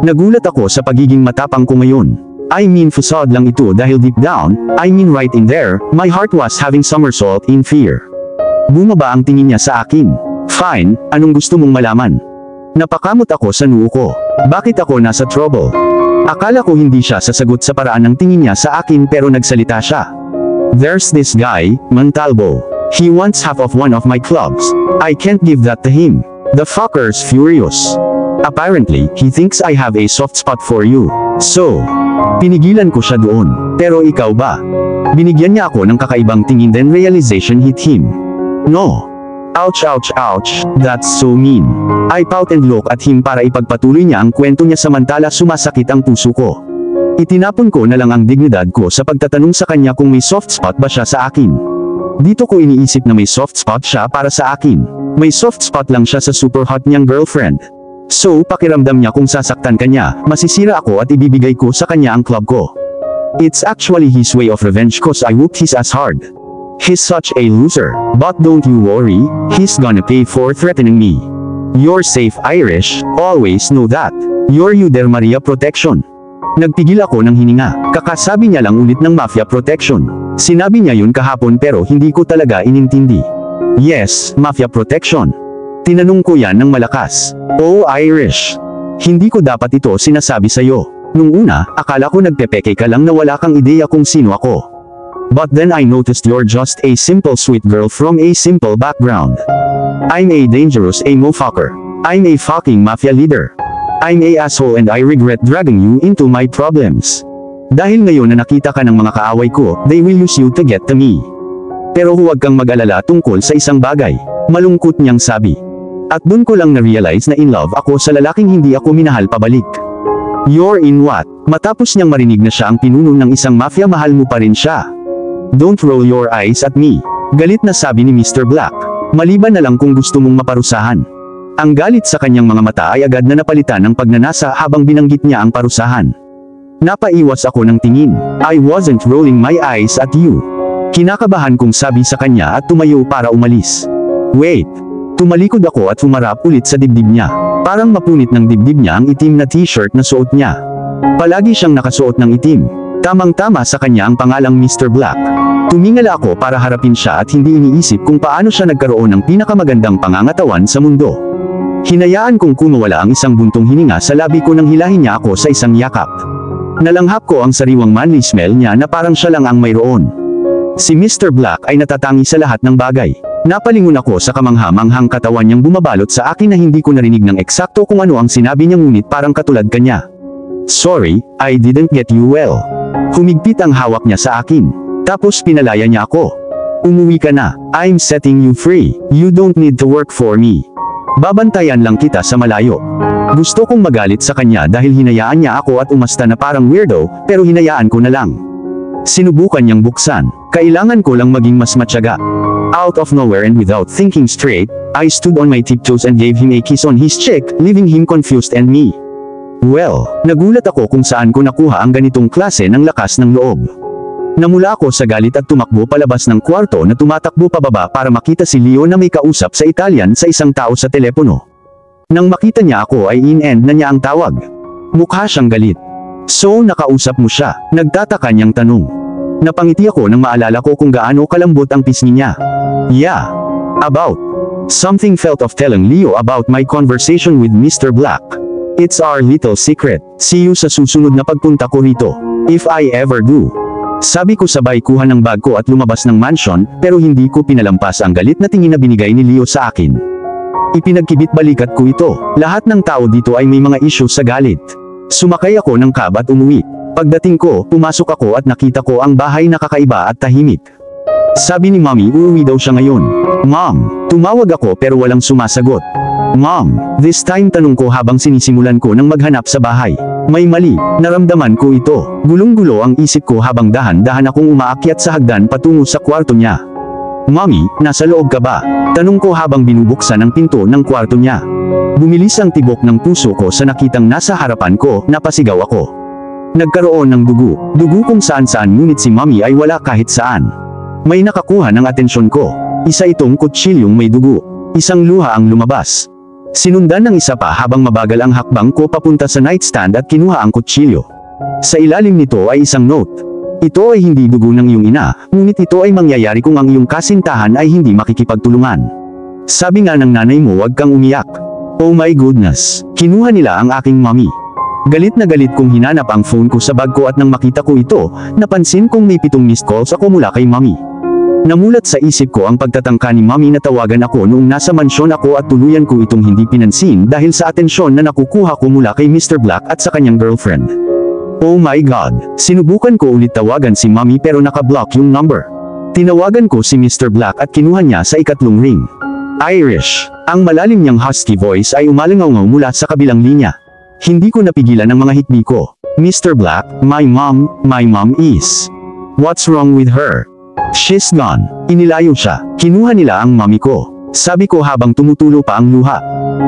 Nagulat ako sa pagiging matapang ko ngayon. I mean facade lang ito dahil deep down, I mean right in there, my heart was having somersault in fear. Bumaba ang tingin niya sa akin. Fine, anong gusto mong malaman? Napakamot ako sa noo ko. Bakit ako nasa trouble? Akala ko hindi siya sasagot sa paraan ng tingin niya sa akin pero nagsalita siya. There's this guy, Montalvo. He wants half of one of my clubs. I can't give that to him. The fucker's furious. Apparently, he thinks I have a soft spot for you. So, pinigilan ko siya doon. Pero ikaw ba? Binigyan niya ako ng kakaibang tingin then realization hit him. No. Ouch ouch ouch, that's so mean. I pout and look at him para ipagpatuloy niya ang kwento niya samantala sumasakit ang puso ko. Itinapon ko na lang ang dignidad ko sa pagtatanong sa kanya kung may soft spot ba siya sa akin. Dito ko iniisip na may soft spot siya para sa akin. May soft spot lang siya sa super hot niyang girlfriend. So, pakiramdam niya kung sasaktan kanya, masisira ako at ibibigay ko sa kanya ang club ko. It's actually his way of revenge cause I whooped his ass hard. He's such a loser, but don't you worry, he's gonna pay for threatening me. You're safe Irish, always know that. You're Uder Maria Protection. Nagpigil ako ng hininga, kakasabi niya lang ulit ng Mafia Protection. Sinabi niya yun kahapon pero hindi ko talaga inintindi. Yes, Mafia Protection. Tinanong ko yan ng malakas. Oh Irish. Hindi ko dapat ito sinasabi sa'yo. Nung una, akala ko nagpepeke ka lang na wala kang ideya kung sino ako. But then I noticed you're just a simple sweet girl from a simple background. I'm a dangerous motherfucker. I'm a fucking mafia leader. I'm a asshole and I regret dragging you into my problems. Dahil ngayon na nakita ka ng mga kaaway ko, they will use you to get to me. Pero huwag kang mag-alala tungkol sa isang bagay. Malungkot niyang sabi. At dun ko lang na-realize na in love ako sa lalaking hindi ako minahal pabalik. You're in what? Matapos niyang marinig na siya ang pinuno ng isang mafia, mahal mo pa rin siya. Don't roll your eyes at me. Galit na sabi ni Mr. Black. Maliban na lang kung gusto mong maparusahan. Ang galit sa kanyang mga mata ay agad na napalitan ng pagnanasa habang binanggit niya ang parusahan. Napaiwas ako ng tingin. I wasn't rolling my eyes at you. Kinakabahan kong sabi sa kanya at tumayo para umalis. Wait. Tumalikod ako at humarap ulit sa dibdib niya. Parang mapunit ng dibdib niya ang itim na t-shirt na suot niya. Palagi siyang nakasuot ng itim. Tamang-tama sa kanya ang pangalang Mr. Black. Tumingala ako para harapin siya at hindi iniisip kung paano siya nagkaroon ng pinakamagandang pangangatawan sa mundo. Hinayaan kong kumawala ang isang buntong hininga sa labi ko nang hilahin niya ako sa isang yakap. Nalanghap ko ang sariwang manly smell niya na parang siya lang ang mayroon. Si Mr. Black ay natatangi sa lahat ng bagay. Napalingon ako sa kamangha-manghang katawan niyang bumabalot sa akin na hindi ko narinig ng eksakto kung ano ang sinabi niya, ngunit parang katulad kanya. Sorry, I didn't get you well. Humigpit ang hawak niya sa akin. Tapos pinalaya niya ako. Umuwi ka na. I'm setting you free. You don't need to work for me. Babantayan lang kita sa malayo. Gusto kong magalit sa kanya dahil hinayaan niya ako at umasta na parang weirdo, pero hinayaan ko na lang. Sinubukan niyang buksan. Kailangan ko lang maging mas matyaga. Out of nowhere and without thinking straight, I stood on my tiptoes and gave him a kiss on his cheek, leaving him confused and me. Well, nagulat ako kung saan ko nakuha ang ganitong klase ng lakas ng loob. Namula ako sa galit at tumakbo palabas ng kwarto na tumatakbo pababa para makita si Leo na may kausap sa Italian sa isang tao sa telepono. Nang makita niya ako ay in-end na niya ang tawag. Mukha siyang galit. So nakausap mo siya? Nagtataka niyang tanong. Napangiti ako nang maalala ko kung gaano kalambot ang pisngi niya. Yeah. About. Something felt of telling Leo about my conversation with Mr. Black. It's our little secret. See you sa susunod na pagpunta ko rito. If I ever do. Sabi ko sabay kuha ng bag ko at lumabas ng mansion, pero hindi ko pinalampas ang galit na tingin na binigay ni Leo sa akin. Ipinagkibit balikat ko ito. Lahat ng tao dito ay may mga issue sa galit. Sumakay ako ng cab at umuwi. Pagdating ko, pumasok ako at nakita ko ang bahay na kakaiba at tahimik. Sabi ni Mommy uuwi daw siya ngayon. Mom, tumawag ako pero walang sumasagot. Mom, this time tanong ko habang sinisimulan ko ng maghanap sa bahay. May mali, naramdaman ko ito. Gulong-gulo ang isip ko habang dahan-dahan akong umaakyat sa hagdan patungo sa kwarto niya. Mommy, nasa loob ka ba? Tanong ko habang binubuksan ang pinto ng kwarto niya. Bumilis ang tibok ng puso ko sa nakitang nasa harapan ko, napasigaw ako. Nagkaroon ng dugo. Dugo kung saan-saan, ngunit si Mommy ay wala kahit saan. May nakakuha ng atensyon ko. Isa itong kutsilyong may dugo. Isang luha ang lumabas. Sinundan ng isa pa habang mabagal ang hakbang ko papunta sa nightstand at kinuha ang kutsilyo. Sa ilalim nito ay isang note. Ito ay hindi dugo ng iyong ina, ngunit ito ay mangyayari kung ang iyong kasintahan ay hindi makikipagtulungan. Sabi nga ng nanay mo, huwag kang umiyak. Oh my goodness, kinuha nila ang aking mommy. Galit na galit kong hinanap ang phone ko sa bag ko at nang makita ko ito, napansin kong may 7 missed calls ako mula kay mommy. Namulat sa isip ko ang pagtatangka ni Mommy na tawagan ako noong nasa mansyon ako at tuluyan ko itong hindi pinansin dahil sa atensyon na nakukuha ko mula kay Mr. Black at sa kanyang girlfriend. Oh my God! Sinubukan ko ulit tawagan si Mommy pero nakablock yung number. Tinawagan ko si Mr. Black at kinuha niya sa ikatlong ring. Irish. Ang malalim niyang husky voice ay umalingaw mula sa kabilang linya. Hindi ko napigilan ang mga hikbi ko. Mr. Black, my mom is. What's wrong with her? She's gone. Inilayo siya. Kinuha nila ang mommy ko. Sabi ko habang tumutulo pa ang luha.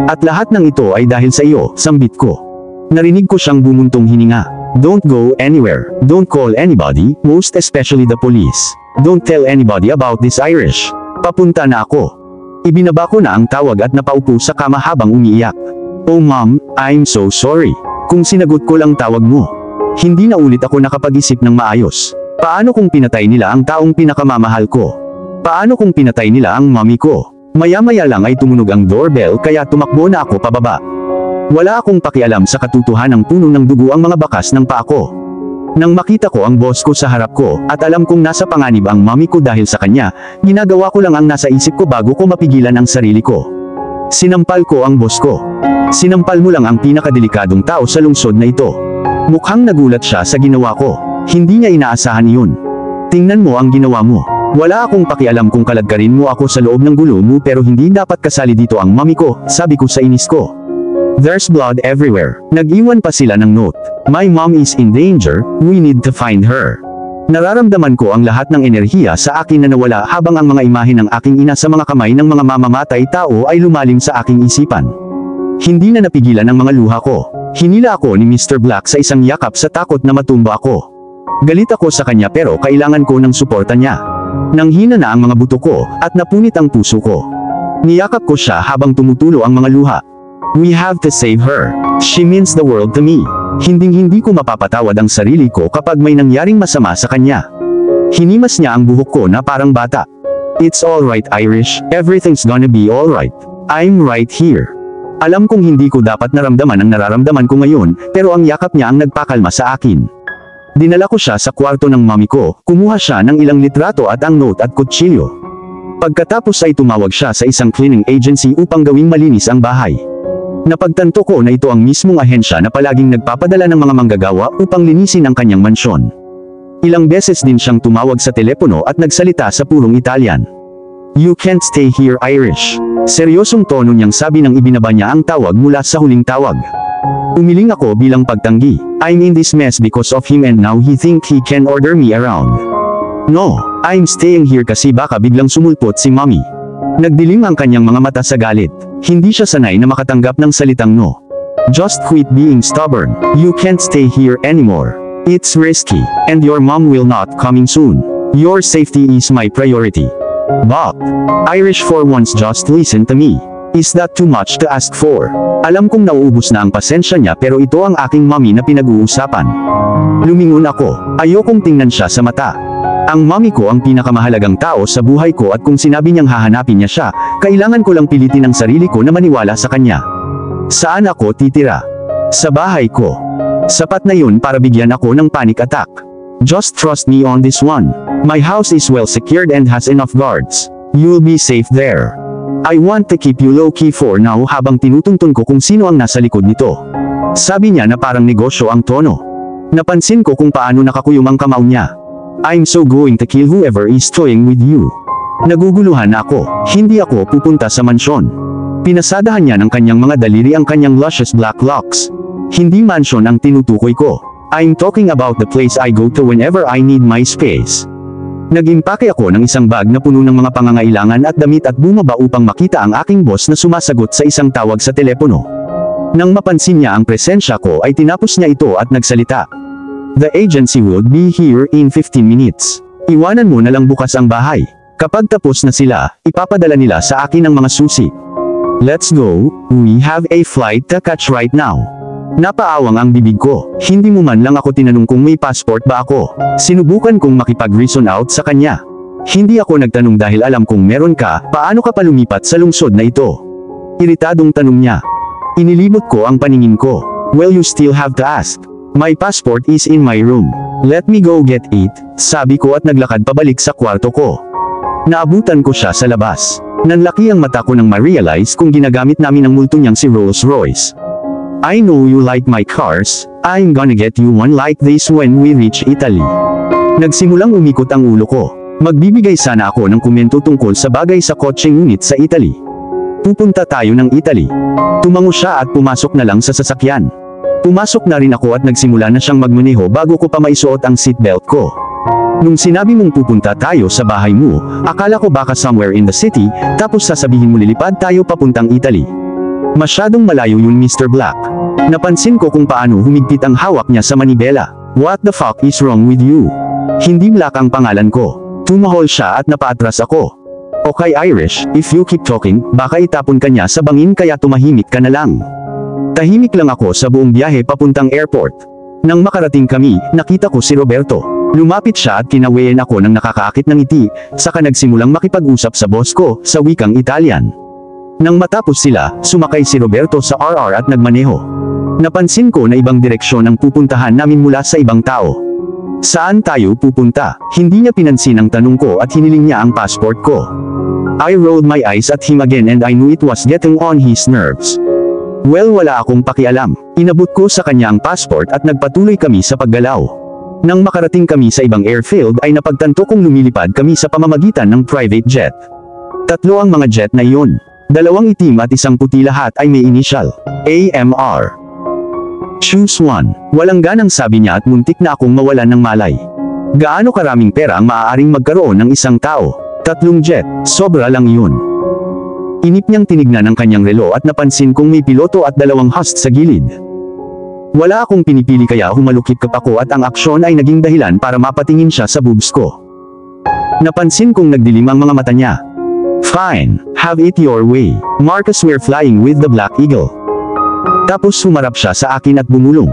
At lahat ng ito ay dahil sa iyo, sambit ko. Narinig ko siyang bumuntong hininga. Don't go anywhere. Don't call anybody, most especially the police. Don't tell anybody about this Irish. Papunta na ako. Ibinaba ko na ang tawag at napaupo sa kama habang umiiyak. Oh mom, I'm so sorry. Kung sinagot ko lang tawag mo. Hindi na ulit ako nakapag-isip ng maayos. Paano kung pinatay nila ang taong pinakamamahal ko? Paano kung pinatay nila ang mommy ko? Maya-maya lang ay tumunog ang doorbell kaya tumakbo na ako pababa. Wala akong pakialam sa katotohanang puno ng dugo ang mga bakas ng paa ko. Nang makita ko ang boss ko sa harap ko, at alam kong nasa panganib ang mommy ko dahil sa kanya, ginagawa ko lang ang nasa isip ko bago ko mapigilan ang sarili ko. Sinampal ko ang boss ko. Sinampal mo lang ang pinakadelikadong tao sa lungsod na ito. Mukhang nagulat siya sa ginawa ko. Hindi niya inaasahan iyon. Tingnan mo ang ginawa mo. Wala akong pakialam kung kaladkarin mo ako sa loob ng gulo mo pero hindi dapat kasali dito ang mommy ko, sabi ko sa inis ko. There's blood everywhere. Nag-iwan pa sila ng note. My mom is in danger, we need to find her. Nararamdaman ko ang lahat ng enerhiya sa akin na nawala habang ang mga imahe ng aking ina sa mga kamay ng mga mamamatay tao ay lumalim sa aking isipan. Hindi na napigilan ang mga luha ko. Hinila ako ni Mr. Black sa isang yakap sa takot na matumba ako. Galit ako sa kanya pero kailangan ko ng suporta niya. Nanghina na ang mga buto ko at napunit ang puso ko. Niyakap ko siya habang tumutulo ang mga luha. We have to save her. She means the world to me. Hinding-hindi ko mapapatawad ang sarili ko kapag may nangyaring masama sa kanya. Hinimas niya ang buhok ko na parang bata. It's alright Irish, everything's gonna be alright. I'm right here. Alam kong hindi ko dapat naramdaman ang nararamdaman ko ngayon, pero ang yakap niya ang nagpakalma sa akin. Dinala ko siya sa kwarto ng mami ko, kumuha siya ng ilang litrato at ang note at kutsilyo. Pagkatapos ay tumawag siya sa isang cleaning agency upang gawing malinis ang bahay. Napagtanto ko na ito ang mismong ahensya na palaging nagpapadala ng mga manggagawa upang linisin ang kanyang mansyon. Ilang beses din siyang tumawag sa telepono at nagsalita sa purong Italian. You can't stay here Irish. Seryosong tono niyang sabi nang ibinaba niya ang tawag mula sa huling tawag. Umiling ako bilang pagtanggi. I'm in this mess because of him and now he think he can order me around. No, I'm staying here kasi baka biglang sumulpot si mommy. Nagdilim ang kanyang mga mata sa galit. Hindi siya sanay na makatanggap ng salitang no. Just quit being stubborn. You can't stay here anymore. It's risky, and your mom will not coming soon. Your safety is my priority. But Irish for once just listen to me. Is that too much to ask for? Alam kong nauubos na ang pasensya niya pero ito ang aking mommy na pinag-uusapan. Lumingon ako. Ayokong tingnan siya sa mata. Ang mommy ko ang pinakamahalagang tao sa buhay ko at kung sinabi niyang hahanapin niya siya, kailangan ko lang pilitin ang sarili ko na maniwala sa kanya. Saan ako titira? Sa bahay ko. Sapat na yun para bigyan ako ng panic attack. Just trust me on this one. My house is well secured and has enough guards. You'll be safe there. I want to keep you low-key for now habang tinutuntun ko kung sino ang nasa likod nito. Sabi niya na parang negosyo ang tono. Napansin ko kung paano nakakuyom ang kamao niya. I'm so going to kill whoever is toying with you. Naguguluhan ako. Hindi ako pupunta sa mansyon. Pinasadahan niya ng kanyang mga daliri ang kanyang luscious black locks. Hindi mansyon ang tinutukoy ko. I'm talking about the place I go to whenever I need my space. Nag-impake ako ng isang bag na puno ng mga pangangailangan at damit at bumaba upang makita ang aking boss na sumasagot sa isang tawag sa telepono. Nang mapansin niya ang presensya ko ay tinapos niya ito at nagsalita. The agency would be here in 15 minutes. Iwanan mo na lang bukas ang bahay. Kapag tapos na sila, ipapadala nila sa akin ang mga susi. Let's go, we have a flight to catch right now. Napaawang ang bibig ko. Hindi mo man lang ako tinanong kung may passport ba ako. Sinubukan kong makipag-reason out sa kanya. Hindi ako nagtanong dahil alam kong meron ka, paano ka pa lumipat sa lungsod na ito? Iritadong tanong niya. Inilibot ko ang paningin ko. Well, you still have to ask. My passport is in my room. Let me go get it, sabi ko at naglakad pabalik sa kwarto ko. Naabutan ko siya sa labas. Nanlaki ang mata ko nang ma-realize kung ginagamit namin ang multo niyang si Rolls Royce. I know you like my cars, I'm gonna get you one like this when we reach Italy. Nagsimulang umikot ang ulo ko. Magbibigay sana ako ng komento tungkol sa bagay sa kotse ngunit sa Italy. Pupunta tayo ng Italy. Tumango siya at pumasok na lang sa sasakyan. Pumasok na rin ako at nagsimula na siyang magmaneho bago ko pa maisuot ang seatbelt ko. Nung sinabi mong pupunta tayo sa bahay mo, akala ko baka somewhere in the city, tapos sasabihin mo lilipad tayo papuntang Italy. Masyadong malayo yun Mr. Black. Napansin ko kung paano humigpit ang hawak niya sa manibela. What the fuck is wrong with you? Hindi Black ang pangalan ko. Tumahol siya at napaatras ako. Okay Irish, if you keep talking, baka itapon ka niya sa bangin kaya tumahimik ka na lang. Tahimik lang ako sa buong biyahe papuntang airport. Nang makarating kami, nakita ko si Roberto. Lumapit siya at kinawayan ako ng nakakaakit ng ngiti, saka nagsimulang makipag-usap sa boss ko, sa wikang Italian. Nang matapos sila, sumakay si Roberto sa RR at nagmaneho. Napansin ko na ibang direksyon ang pupuntahan namin mula sa ibang tao. Saan tayo pupunta? Hindi niya pinansin ang tanong ko at hiniling niya ang passport ko. I rolled my eyes at him again and I knew it was getting on his nerves. Well, wala akong pakialam. Inabot ko sa kanya ang passport at nagpatuloy kami sa paggalaw. Nang makarating kami sa ibang airfield ay napagtanto kong lumilipad kami sa pamamagitan ng private jet. Tatlo ang mga jet na iyon. Dalawang itim at isang puti, lahat ay may initial. AMR. Choose one. Walang ganang, sabi niya, at muntik na akong mawalan ng malay. Gaano karaming pera ang maaaring magkaroon ng isang tao? 3 jet. Sobra lang yun. Inip niyang tinignan ang kanyang relo at napansin kong may piloto at 2 host sa gilid. Wala akong pinipili, kaya humalukip ako at ang aksyon ay naging dahilan para mapatingin siya sa boobs ko. Napansin kong nagdilim ang mga mata niya. Fine, have it your way, Marcus, we're flying with the Black Eagle. Tapos humarap siya sa akin at bumulong.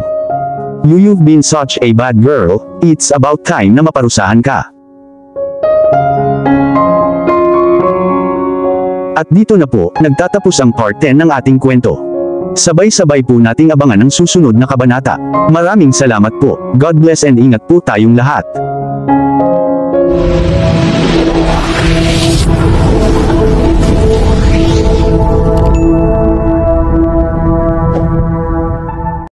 You've been such a bad girl, it's about time na maparusahan ka. At dito na po, nagtatapos ang part 10 ng ating kwento. Sabay-sabay po nating abangan ang susunod na kabanata. Maraming salamat po, God bless and ingat po tayong lahat.